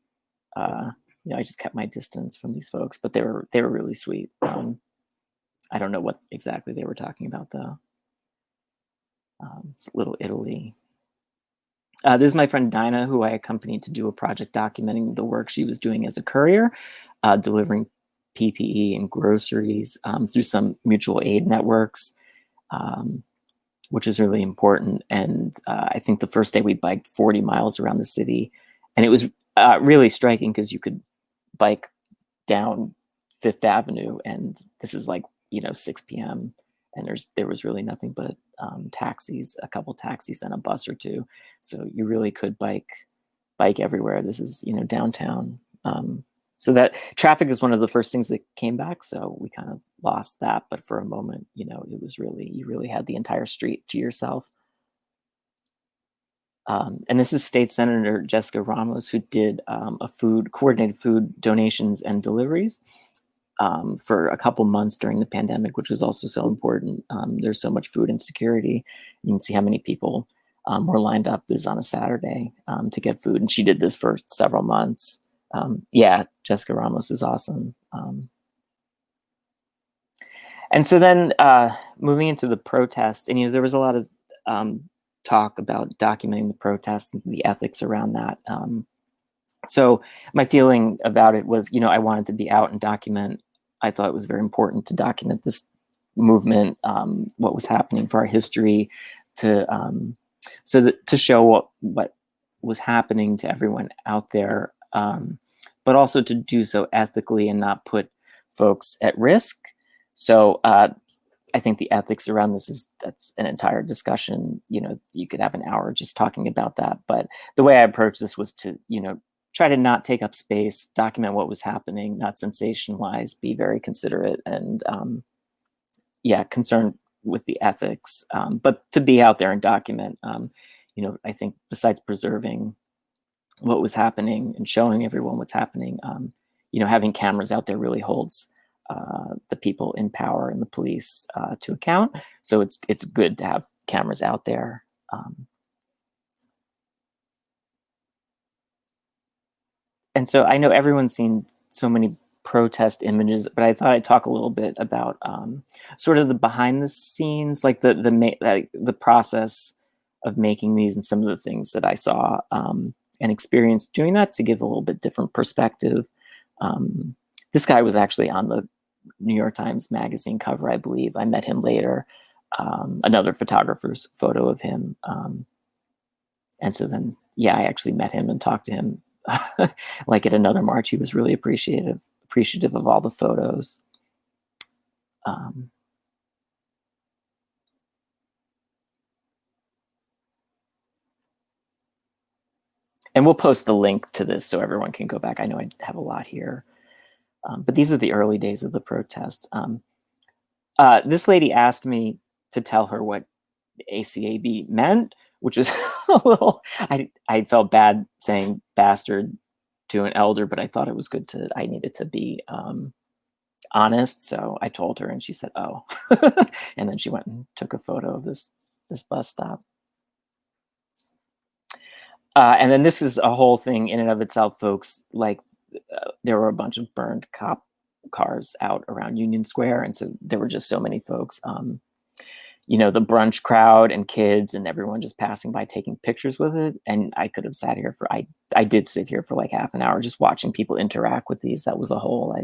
I just kept my distance from these folks. But they were really sweet. I don't know what exactly they were talking about, though. It's Little Italy. This is my friend Dinah, who I accompanied to do a project documenting the work she was doing as a courier, delivering PPE and groceries through some mutual aid networks. which is really important. And I think the first day we biked 40 miles around the city, and it was really striking because you could bike down Fifth Avenue, and this is like, 6 p.m. and there was really nothing but taxis, a couple taxis and a bus or two. So you really could bike everywhere. This is, downtown. So that traffic is one of the first things that came back. So we kind of lost that, but for a moment, it was really, you really had the entire street to yourself. And this is State Senator Jessica Ramos, who did coordinated food donations and deliveries for a couple months during the pandemic, which was also so important. There's so much food insecurity. You can see how many people were lined up. This on a Saturday to get food, and she did this for several months. Yeah, Jessica Ramos is awesome. And so then moving into the protests, and there was a lot of talk about documenting the protests and the ethics around that. So my feeling about it was, I wanted to be out and document. I thought it was very important to document this movement, what was happening for our history, to show what was happening to everyone out there, but also to do so ethically and not put folks at risk. So I think the ethics around this that's an entire discussion. You could have an hour just talking about that. But the way I approached this was to, try to not take up space, document what was happening, not sensationalize, be very considerate and, concerned with the ethics, but to be out there and document. I think besides preserving what was happening and showing everyone what's happening, having cameras out there really holds the people in power and the police to account. So it's good to have cameras out there. And so I know everyone's seen so many protest images, but I thought I'd talk a little bit about sort of the behind the scenes, like the process of making these and some of the things that I saw and experienced doing that, to give a little bit different perspective. This guy was actually on the New York Times Magazine cover, I believe. I met him later, another photographer's photo of him. And so then, I actually met him and talked to him like at another march. He was really appreciative of all the photos. And we'll post the link to this so everyone can go back. I know I have a lot here. But these are the early days of the protests. This lady asked me to tell her what ACAB meant, which is a little, I felt bad saying bastard to an elder, but I thought it was good I needed to be honest. So I told her and she said, oh, and then she went and took a photo of this bus stop. And then this is a whole thing in and of itself, folks. Like there were a bunch of burned cop cars out around Union Square. And so there were just so many folks, the brunch crowd and kids and everyone just passing by taking pictures with it. And I could have sat here I did sit here for like half an hour just watching people interact with these. That was a whole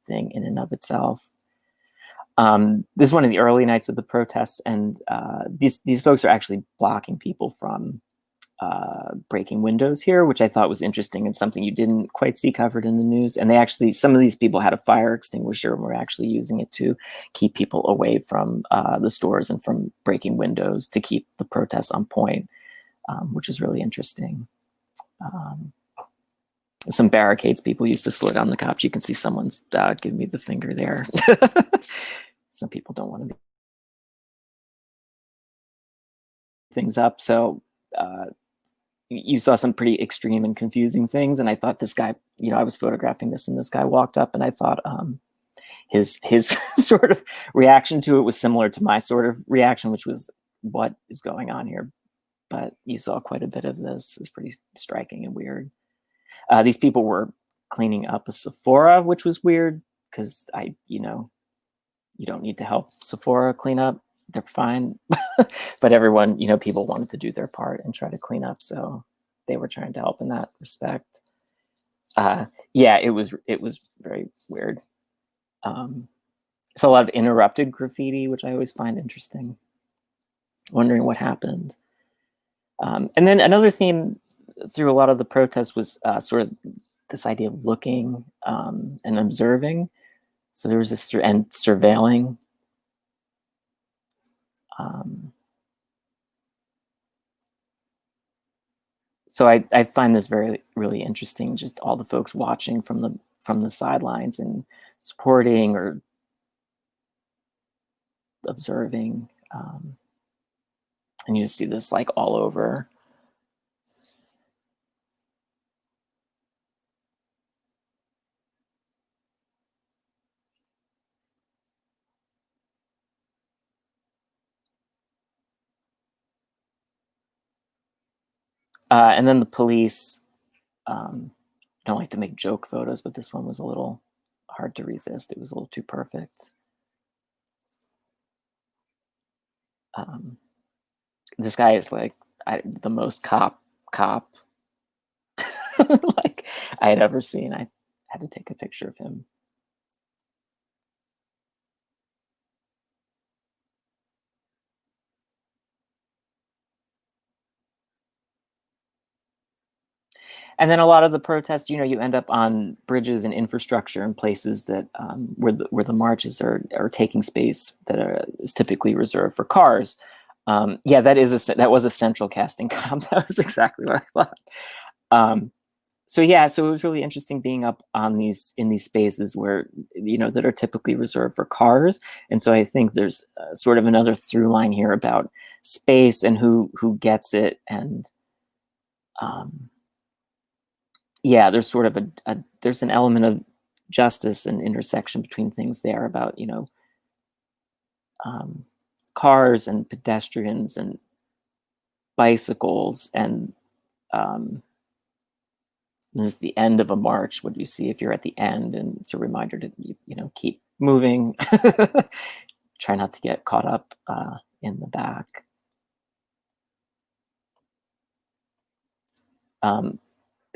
thing in and of itself. This is one of the early nights of the protests, and these folks are actually blocking people from breaking windows here, which I thought was interesting and something you didn't quite see covered in the news. And some of these people had a fire extinguisher and were actually using it to keep people away from the stores and from breaking windows, to keep the protests on point, which is really interesting. Some barricades people used to slow down the cops. You can see someone's giving me the finger there. Some people don't want to be things up. So you saw some pretty extreme and confusing things. And I thought this guy, I was photographing this and this guy walked up and I thought his sort of reaction to it was similar to my sort of reaction, which was, what is going on here? But you saw quite a bit of this. It was pretty striking and weird. These people were cleaning up a Sephora, which was weird because you don't need to help Sephora clean up. They're fine. But everyone, people wanted to do their part and try to clean up. So they were trying to help in that respect. It was very weird. It's a lot of interrupted graffiti, which I always find interesting. wondering what happened. And then another theme through a lot of the protests was sort of this idea of looking and observing. So there was this, and surveilling. So I find this really interesting, just all the folks watching from the sidelines and supporting or observing. And you just see this like all over. And then the police, don't like to make joke photos, but this one was a little hard to resist. It was a little too perfect. This guy is like the most cop like I had ever seen. I had to take a picture of him. And then a lot of the protests, you know, you end up on bridges and infrastructure in places that where the marches are taking space that is typically reserved for cars. Yeah, that was a central casting cop. That was exactly what I thought. So yeah, so it was really interesting being up on in these spaces where, you know, that are typically reserved for cars. And so I think there's sort of another through line here about space and who gets it. And yeah, there's sort of there's an element of justice and intersection between things there about, you know, cars and pedestrians and bicycles. And this is the end of a march. What do you see if you're at the end? And it's a reminder to, you know, keep moving, try not to get caught up in the back.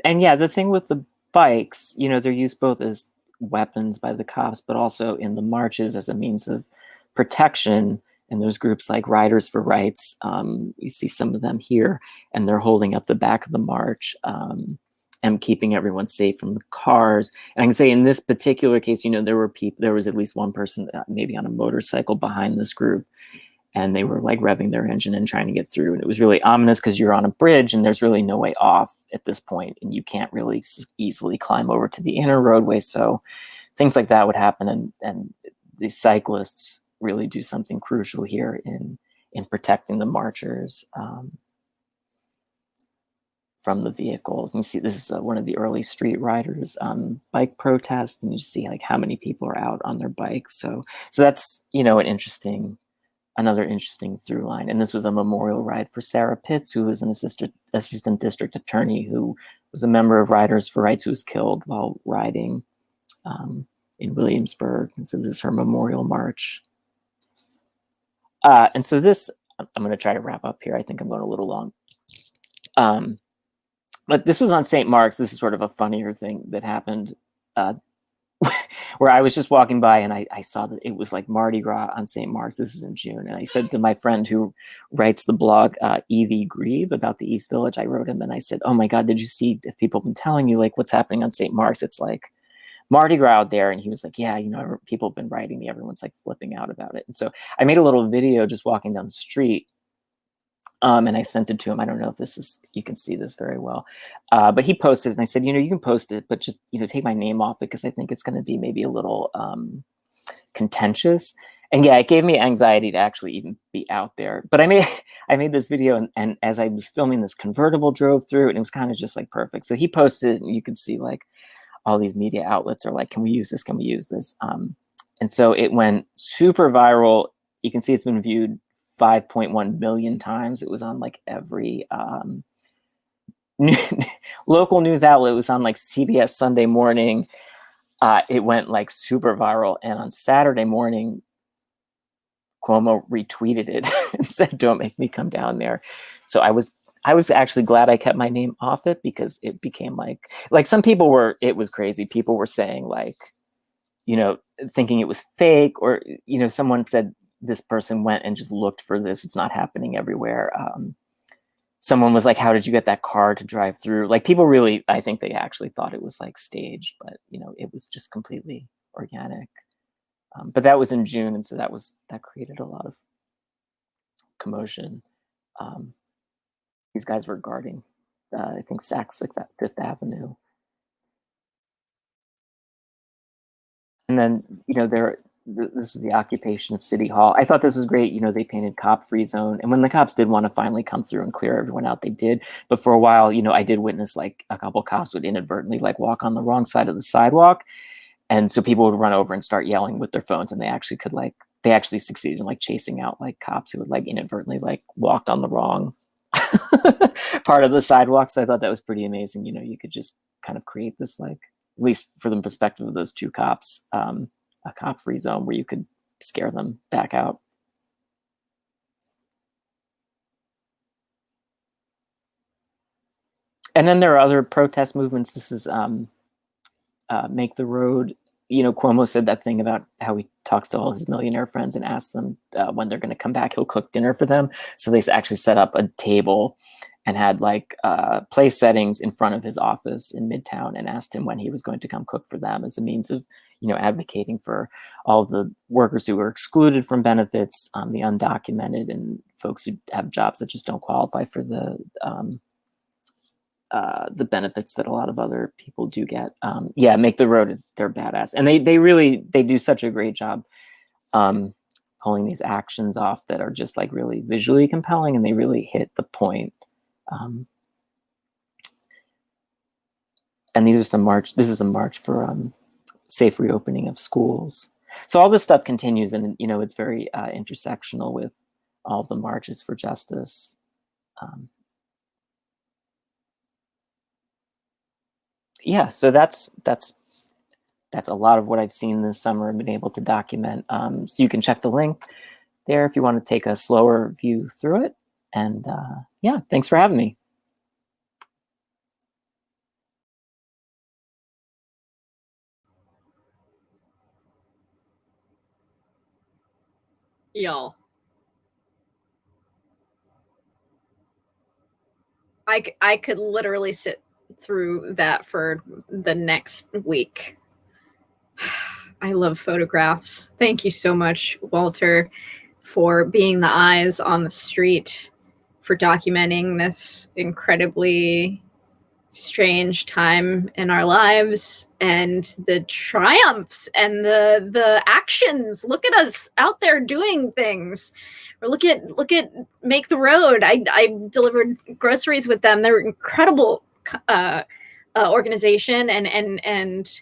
And yeah, the thing with the bikes, you know, they're used both as weapons by the cops, but also in the marches as a means of protection. And there's groups like Riders for Rights. You see some of them here, and they're holding up the back of the march and keeping everyone safe from the cars. And I can say in this particular case, you know, there was at least one person maybe on a motorcycle behind this group, and they were like revving their engine and trying to get through. And it was really ominous because you're on a bridge and there's really no way off at this point, and you can't really easily climb over to the inner roadway. So things like that would happen. And the cyclists really do something crucial here in protecting the marchers from the vehicles. And you see, this is one of the early street riders bike protest, and you see like how many people are out on their bikes. So that's, you know, another interesting through line. And this was a memorial ride for Sarah Pitts, who was an assistant district attorney who was a member of Riders for Rights, who was killed while riding in Williamsburg. And so this is her memorial march. And so this, I'm going to try to wrap up here. I think I'm going a little long. But this was on St. Mark's. This is sort of a funnier thing that happened where I was just walking by and I saw that it was like Mardi Gras on St. Mark's. This is in June. And I said to my friend who writes the blog, Evie Grieve, about the East Village, I wrote him and I said, oh my God, did you see if people have been telling you like what's happening on St. Mark's? It's like Mardi Gras out there. And he was like, yeah, you know, people have been writing me. Everyone's like flipping out about it. And so I made a little video just walking down the street. And I sent it to him. I don't know if you can see this very well, but he posted it and I said, you know, you can post it, but just, you know, take my name off it because I think it's going to be maybe a little contentious. And yeah, it gave me anxiety to actually even be out there. But I made this video and as I was filming, this convertible drove through and it was kind of just like perfect. So he posted it and you can see like all these media outlets are like, can we use this? Can we use this? And so it went super viral. You can see it's been viewed 5.1 million times. It was on like every local news outlet. It was on like CBS Sunday Morning. It went like super viral. And on Saturday morning, Cuomo retweeted it and said, don't make me come down there. So I was actually glad I kept my name off it because it became like some people it was crazy. People were saying like, you know, thinking it was fake, or, you know, someone said, this person went and just looked for this. It's not happening everywhere. Someone was like, how did you get that car to drive through? Like, people really, I think they actually thought it was like staged, but you know, it was just completely organic. But that was in June, and so that created a lot of commotion. These guys were guarding, I think, Saks Fifth Avenue. And then, you know, this was the occupation of City Hall. I thought this was great. You know, they painted cop-free zone. And when the cops did want to finally come through and clear everyone out, they did. But for a while, you know, I did witness like a couple cops would inadvertently like walk on the wrong side of the sidewalk. And so people would run over and start yelling with their phones, and they actually succeeded in like chasing out like cops who would like inadvertently like walked on the wrong part of the sidewalk. So I thought that was pretty amazing. You know, you could just kind of create this, like, at least for the perspective of those two cops, a cop-free zone where you could scare them back out. And then there are other protest movements. This is Make the Road. You know, Cuomo said that thing about how he talks to all his millionaire friends and asks them when they're going to come back, he'll cook dinner for them. So they actually set up a table and had like place settings in front of his office in Midtown and asked him when he was going to come cook for them as a means of, you know, advocating for all of the workers who were excluded from benefits, the undocumented, and folks who have jobs that just don't qualify for the benefits that a lot of other people do get. Yeah, Make the Road, they're badass. And they do such a great job pulling these actions off that are just like really visually compelling, and they really hit the point. And this is a march for safe reopening of schools. So all this stuff continues, and you know, it's very intersectional with all the marches for justice. Yeah, so that's a lot of what I've seen this summer and been able to document. So you can check the link there if you want to take a slower view through it. And yeah, thanks for having me. Y'all, I could literally sit through that for the next week. I love photographs. Thank you so much, Walter, for being the eyes on the street, for documenting this incredibly strange time in our lives, and the triumphs and the actions. Look at us out there doing things. Or look at Make the Road. I delivered groceries with them. They're incredible organization, and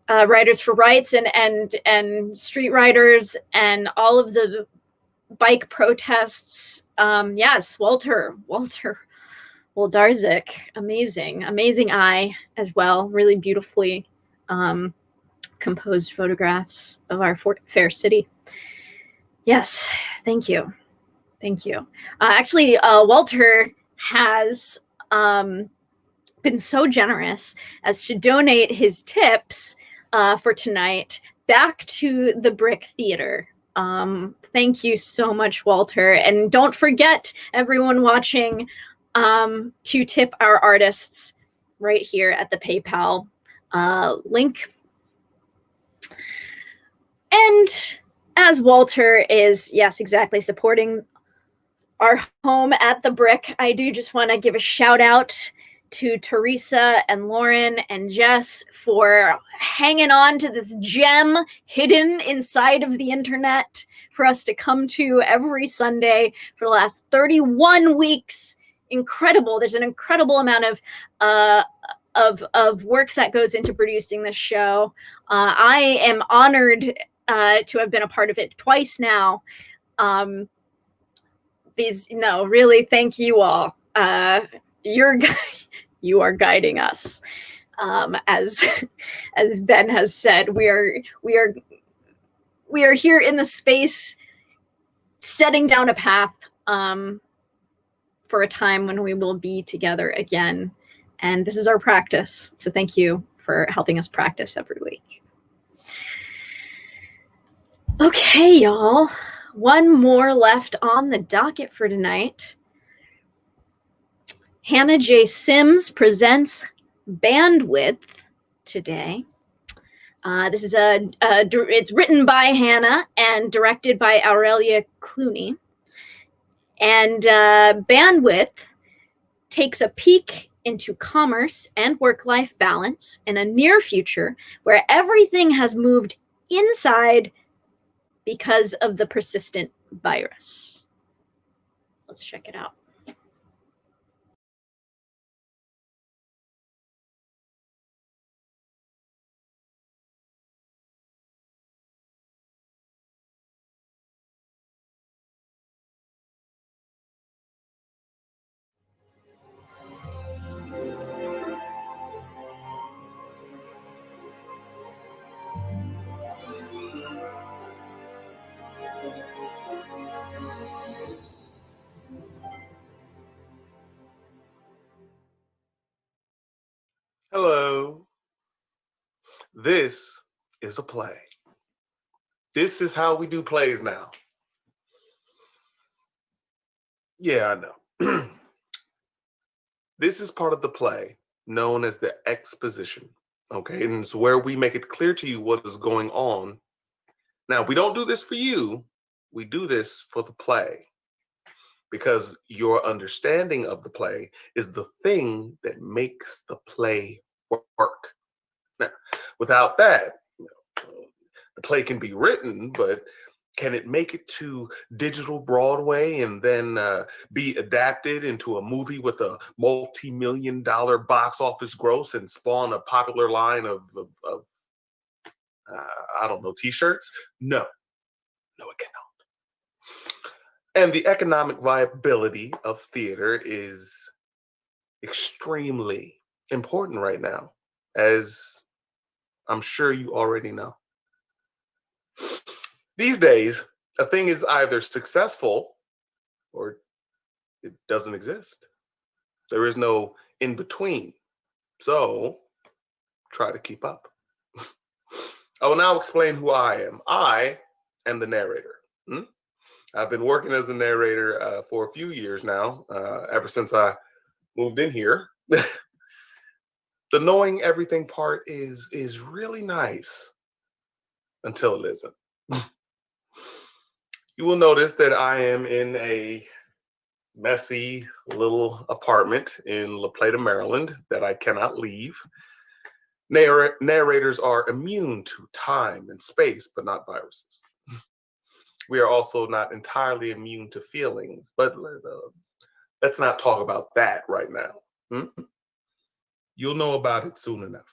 Riders for Rights and street riders and all of the bike protests. Yes, Walter Wlodarczyk, amazing eye as well. Really beautifully composed photographs of our fair city. Yes, thank you. Actually, Walter has been so generous as to donate his tips for tonight back to the Brick Theater. Thank you so much, Walter. And don't forget, everyone watching, to tip our artists right here at the PayPal link. And as Walter is, yes, exactly, supporting our home at the Brick, I do just want to give a shout out to Theresa and Lauren and Jess for hanging on to this gem hidden inside of the internet for us to come to every Sunday for the last 31 weeks. Incredible. There's an incredible amount of work that goes into producing this show. I am honored to have been a part of it twice now. Really, thank you all. You are guiding us. As Ben has said, we are here in the space, setting down a path for a time when we will be together again. And this is our practice. So thank you for helping us practice every week. Okay, y'all. One more left on the docket for tonight. Hannah J. Sims presents Bandwidth today. This is it's written by Hannah and directed by Aurelia Clunie. And Bandwidth takes a peek into commerce and work-life balance in a near future where everything has moved inside because of the persistent virus. Let's check it out. Hello. This is a play. This is how we do plays now. Yeah, I know. This is part of the play known as the exposition. Okay, and it's where we make it clear to you what is going on. Now, we don't do this for you. We do this for the play because your understanding of the play is the thing that makes the play work. Now, without that, the play can be written, but can it make it to digital Broadway and then be adapted into a movie with a multi-million-dollar box office gross and spawn a popular line of I don't know, t-shirts? No, it cannot. And the economic viability of theater is extremely important right now, as I'm sure you already know. These days, a thing is either successful or it doesn't exist. There is no in between. So try to keep up. I will now explain who I am. I am the narrator. I've been working as a narrator for a few years now, ever since I moved in here. The knowing everything part is really nice until it isn't. You will notice that I am in a messy little apartment in La Plata, Maryland that I cannot leave. Narrators are immune to time and space, but not viruses. We are also not entirely immune to feelings, but let's not talk about that right now. You'll know about it soon enough.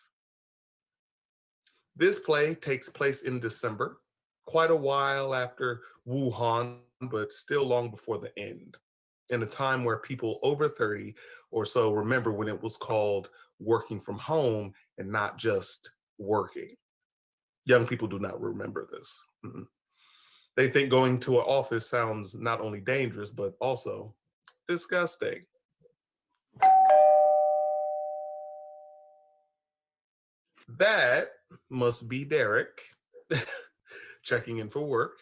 This play takes place in December, quite a while after Wuhan, but still long before the end, in a time where people over 30 or so remember when it was called working from home and not just working. Young people do not remember this. They think going to an office sounds not only dangerous, but also disgusting. That must be Derek, checking in for work.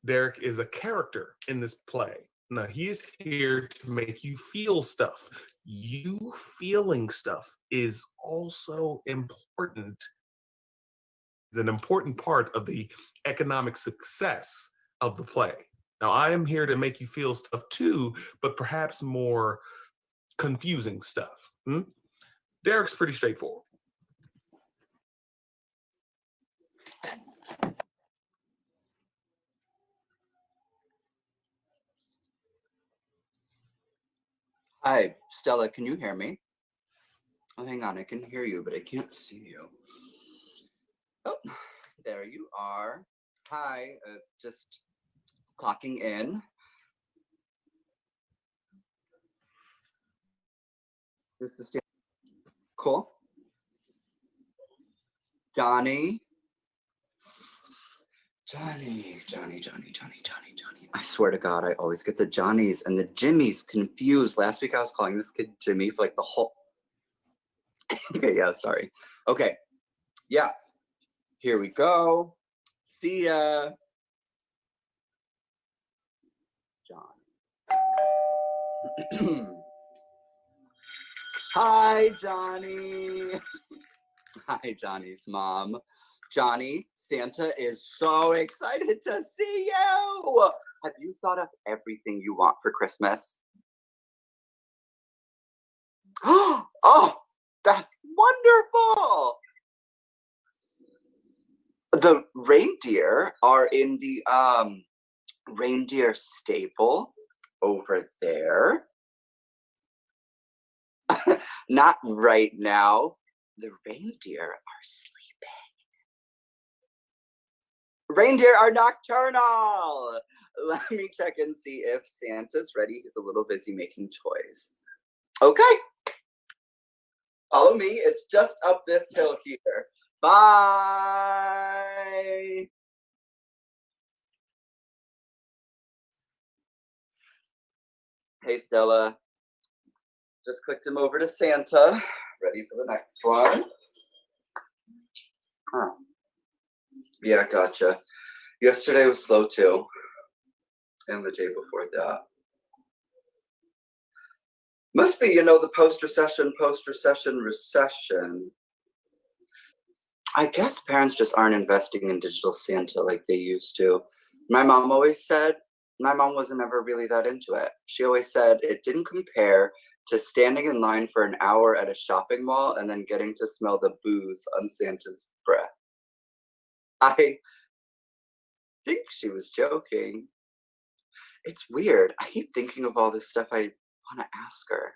Derek is a character in this play. Now, he is here to make you feel stuff. You feeling stuff is also important. It's an important part of the economic success of the play. Now, I am here to make you feel stuff too, but perhaps more confusing stuff. Derek's pretty straightforward. Hi, Stella, can you hear me? Oh, hang on, I can hear you, but I can't see you. Oh, there you are. Hi, just clocking in. This is the stand. Cool. Johnny. I swear to God, I always get the Johnnies and the Jimmies confused. Last week I was calling this kid Jimmy for like the whole... Okay, yeah, sorry. Okay, yeah, here we go. See ya. John. Hi, Johnny. Hi, Johnny's mom. Johnny, Santa is so excited to see you. Have you thought of everything you want for Christmas? Oh, that's wonderful. The reindeer are in the reindeer stable over there. Not right now. The reindeer are sleeping. Reindeer are nocturnal. Let me check and see if Santa's ready. He's a little busy making toys. Okay. Follow me. It's just up this hill here. Bye. Hey, Stella. Just clicked him over to Santa. Ready for the next one. Huh. Yeah, gotcha. Yesterday was slow too. And the day before that. Must be, you know, the post-recession. I guess parents just aren't investing in digital Santa like they used to. My mom always said, my mom wasn't ever really that into it. She always said it didn't compare to standing in line for an hour at a shopping mall and then getting to smell the booze on Santa's breath. I think she was joking. It's weird. I keep thinking of all this stuff I want to ask her.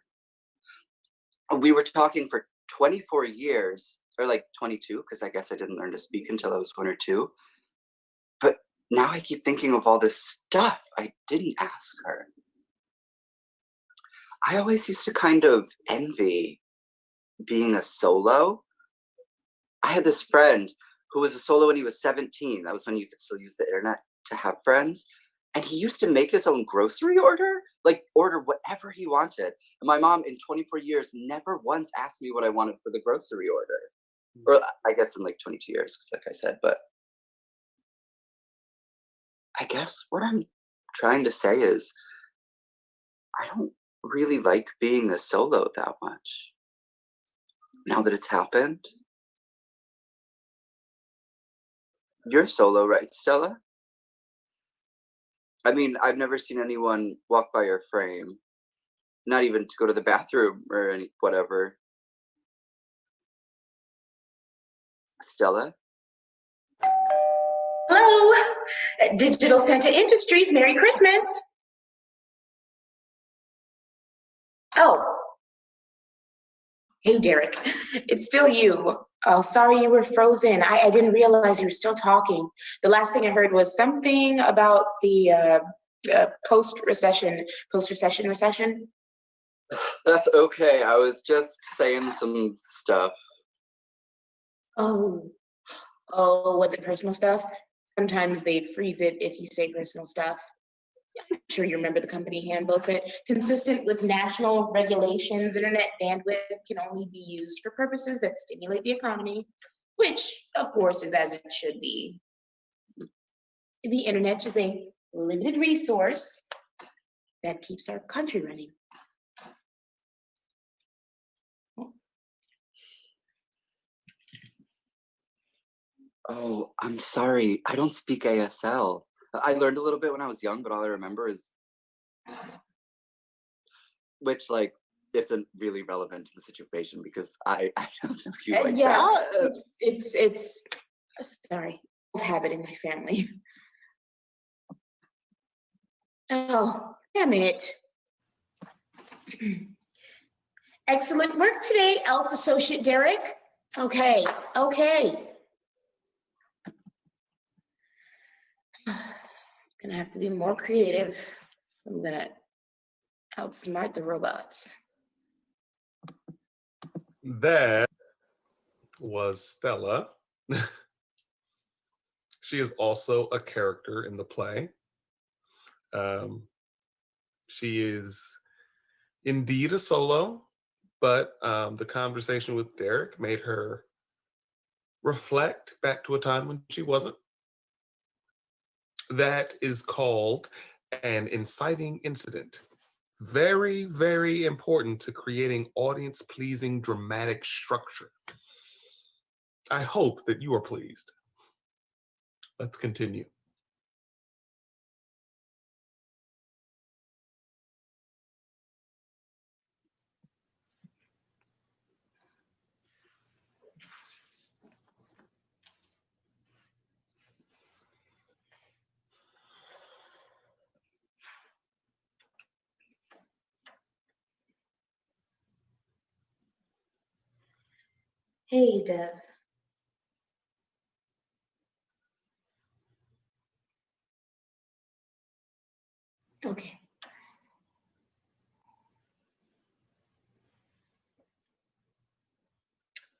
We were talking for 24 years, or like 22, because I guess I didn't learn to speak until I was 1 or 2. But now I keep thinking of all this stuff I didn't ask her. I always used to kind of envy being a solo. I had this friend who was a solo when he was 17. That was when you could still use the internet to have friends. And he used to make his own grocery order, like order whatever he wanted. And my mom in 24 years never once asked me what I wanted for the grocery order. Or I guess in like 22 years, because like I said, but I guess what I'm trying to say is I don't really like being a solo that much. Now that it's happened. You're solo, right, Stella? I mean, I've never seen anyone walk by your frame. Not even to go to the bathroom or any whatever. Stella? Hello, Digital Santa Industries, Merry Christmas. Oh, hey Derek, it's still you. Oh, sorry you were frozen. I didn't realize you were still talking. The last thing I heard was something about the post-recession. That's okay. I was just saying some stuff. Oh, was it personal stuff? Sometimes they freeze it if you say personal stuff. I'm sure you remember the company handbook that consistent with national regulations, internet bandwidth can only be used for purposes that stimulate the economy, which of course is as it should be. The internet is a limited resource that keeps our country running. Oh, I'm sorry. I don't speak ASL. I learned a little bit when I was young, but all I remember is, which like isn't really relevant to the situation because I don't know you like that. It's sorry, old habit in my family. Oh, damn it. Excellent work today, Elf Associate Derek. Okay. Gonna have to be more creative. I'm gonna outsmart the robots. That was Stella. She is also a character in the play. She is indeed a solo, but the conversation with Derek made her reflect back to a time when she wasn't. That is called an inciting incident. Very, very important to creating audience-pleasing dramatic structure. I hope that you are pleased. Let's continue. Hey, Dev. Okay.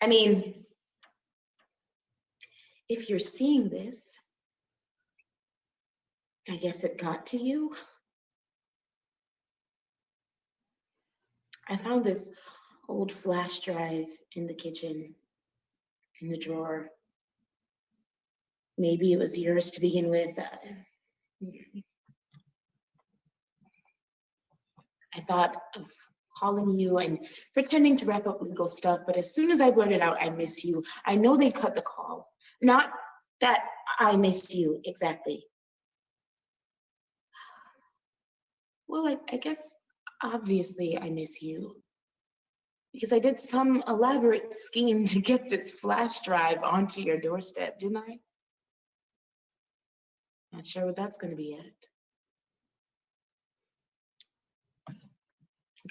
I mean, if you're seeing this, I guess it got to you. I found this old flash drive in the kitchen, in the drawer. Maybe it was yours to begin with. I thought of calling you and pretending to wrap up legal stuff, but as soon as I blurted out, I miss you, I know they cut the call. Not that I miss you exactly. Well, I guess obviously I miss you, because I did some elaborate scheme to get this flash drive onto your doorstep, didn't I? Not sure what that's gonna be yet.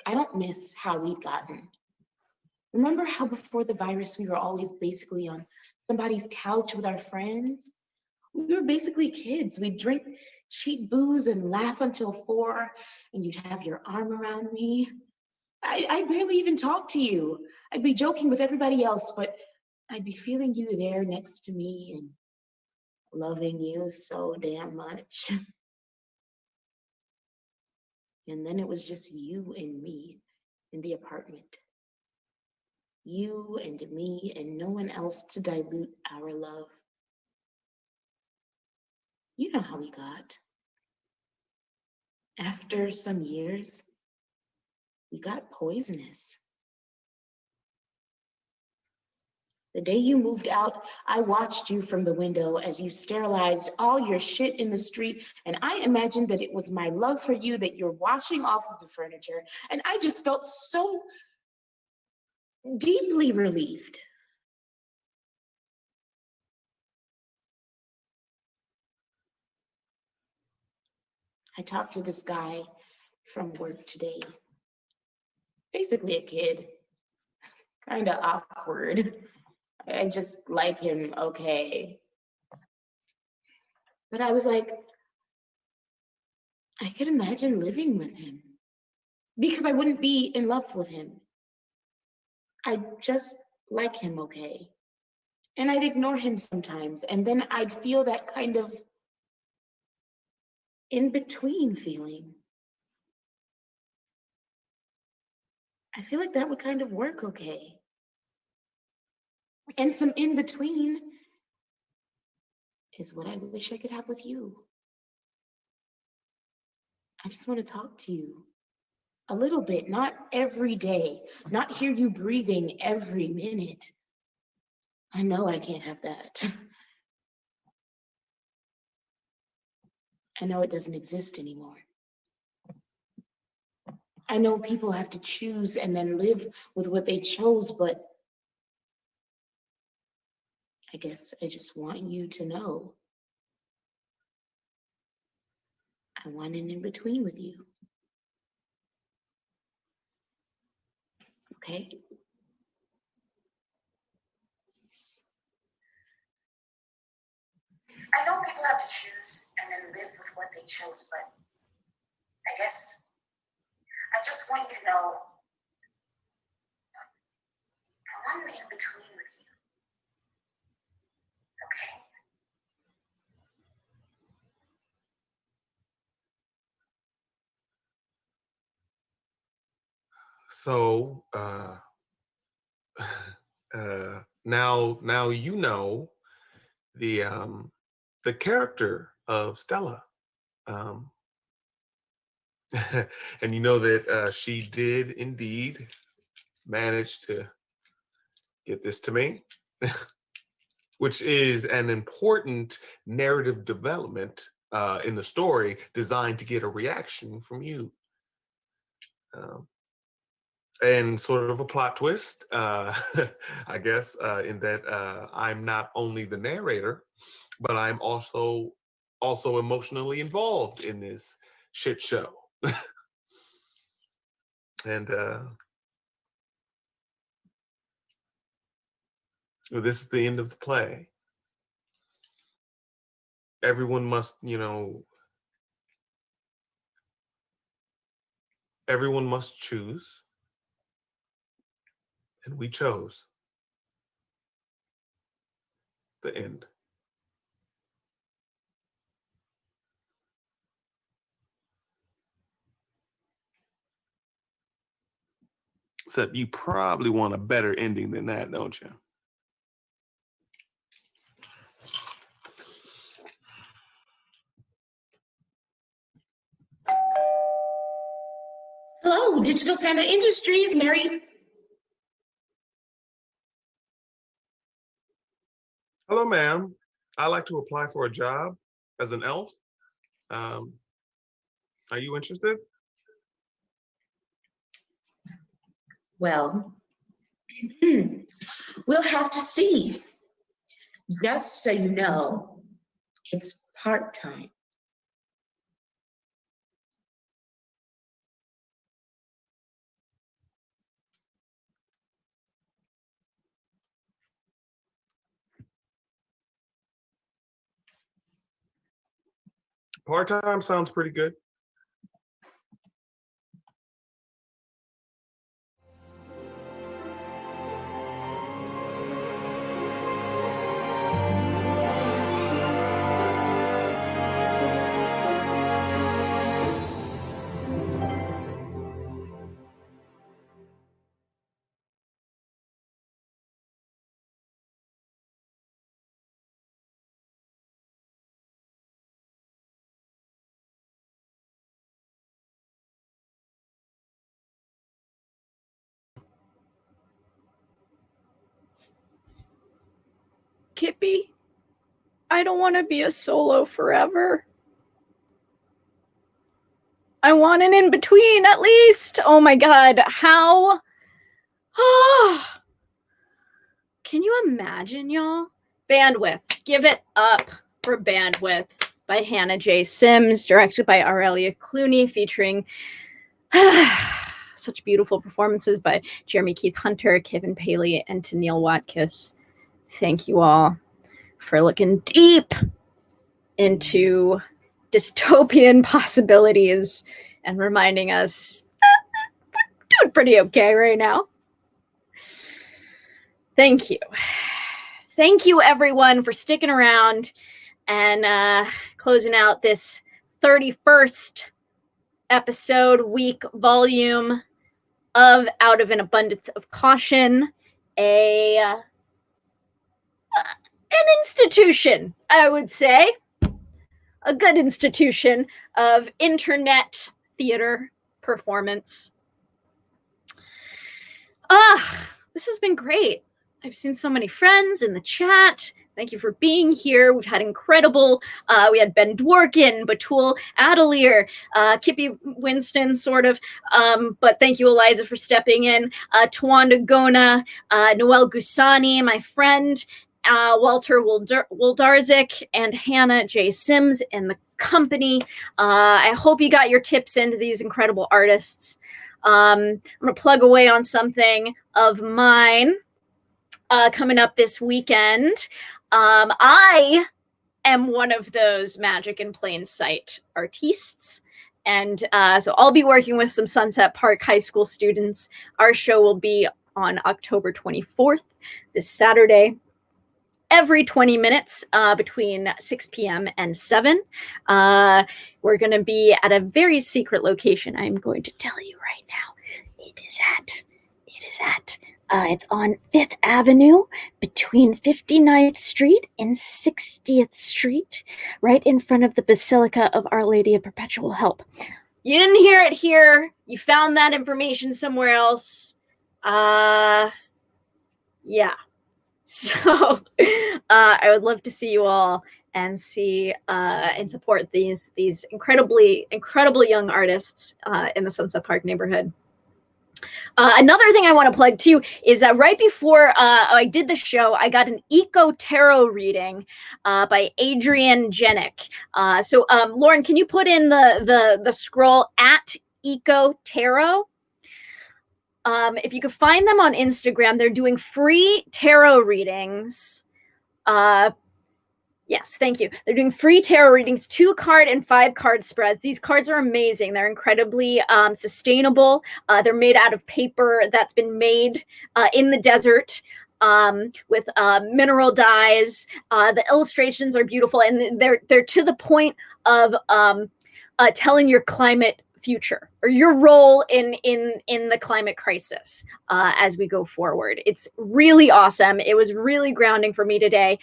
I don't miss how we've gotten. Remember how before the virus, we were always basically on somebody's couch with our friends? We were basically kids. We'd drink cheap booze and laugh until 4, and you'd have your arm around me. I barely even talk to you. I'd be joking with everybody else, but I'd be feeling you there next to me and loving you so damn much. And then it was just you and me in the apartment. You and me and no one else to dilute our love. You know how we got. After some years, we got poisonous. The day you moved out, I watched you from the window as you sterilized all your shit in the street, and I imagined that it was my love for you that you're washing off of the furniture, and I just felt so deeply relieved. I talked to this guy from work today. Basically a kid, kind of awkward. I just like him, okay. But I was like, I could imagine living with him because I wouldn't be in love with him. I just like him, okay. And I'd ignore him sometimes, and then I'd feel that kind of in-between feeling. I feel like that would kind of work okay. And some in-between is what I wish I could have with you. I just want to talk to you a little bit, not every day, not hear you breathing every minute. I know I can't have that. I know it doesn't exist anymore. I know people have to choose and then live with what they chose, but I guess I just want you to know. I want an in-between with you. Okay? I know people have to choose and then live with what they chose, but I guess I just want you to know I want an in-between with you. Okay? So now you know the character of Stella. And you know that she did indeed manage to get this to me, which is an important narrative development in the story designed to get a reaction from you. And sort of a plot twist, I guess, in that I'm not only the narrator, but I'm also emotionally involved in this shit show. And this is the end of the play. Everyone must, everyone must choose. And we chose the end. Except you probably want a better ending than that, don't you? Hello, Digital Santa Industries, Mary. Hello, ma'am. I'd like to apply for a job as an elf. Are you interested? Well, we'll have to see. Just so you know, it's part-time. Part-time sounds pretty good. Kippy, I don't want to be a solo forever. I want an in-between at least. Oh my God, how? Can you imagine, y'all? Bandwidth, give it up for Bandwidth by Hannah J. Sims, directed by Aurelia Clunie, featuring such beautiful performances by Jeremy Keith Hunter, Kevin Paley, and Tennille Watkis. Thank you all for looking deep into dystopian possibilities and reminding us we're doing pretty okay right now. Thank you. Thank you, everyone, for sticking around and closing out this 31st episode, week, volume of Out of an Abundance of Caution, an institution, I would say, a good institution of internet theater performance. This has been great. I've seen so many friends in the chat. Thank you for being here. We've had incredible, we had Ben Dworken, Betül Adalier, Kippy Winston, sort of, but thank you, Eliza, for stepping in. Tawanda, Gona, Noel Gussonia, my friend, Walter Wildarzik, and Hannah J. Sims in the company. I hope you got your tips into these incredible artists. I'm going to plug away on something of mine coming up this weekend. I am one of those magic in plain sight artistes. And so I'll be working with some Sunset Park High School students. Our show will be on October 24th, this Saturday. Every 20 minutes between 6 p.m. and 7. We're going to be at a very secret location. I'm going to tell you right now. It is at It's on 5th Avenue between 59th Street and 60th Street, right in front of the Basilica of Our Lady of Perpetual Help. You didn't hear it here. You found that information somewhere else. Yeah. So I would love to see you all and see and support these incredibly young artists in the Sunset Park neighborhood. Another thing I want to plug too is that right before I did the show, I got an Eco Tarot reading by Adrian Jenick. So Lauren, can you put in the scroll at Eco Tarot? If you could find them on Instagram, they're doing free tarot readings. Yes, thank you. They're doing free tarot readings, 2-card and 5-card spreads. These cards are amazing. They're incredibly sustainable. They're made out of paper that's been made in the desert with mineral dyes. The illustrations are beautiful, and they're to the point of telling your climate future or your role in the climate crisis as we go forward. It's really awesome. It was really grounding for me today.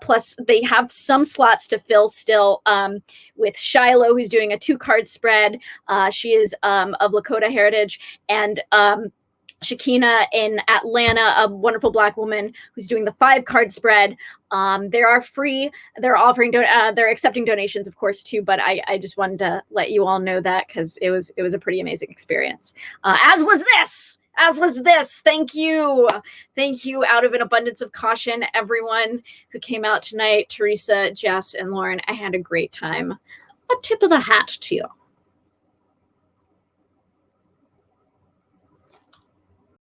Plus they have some slots to fill still with Shiloh, who's doing a 2-card spread. She is of Lakota heritage, and Shakina in Atlanta, a wonderful Black woman who's doing the 5-card spread. They are free. They're offering, they're accepting donations, of course, too. But I just wanted to let you all know that because it was a pretty amazing experience. As was this. Thank you. Out of an abundance of caution, everyone who came out tonight, Theresa, Jess, and Lauren. I had a great time. A tip of the hat to you.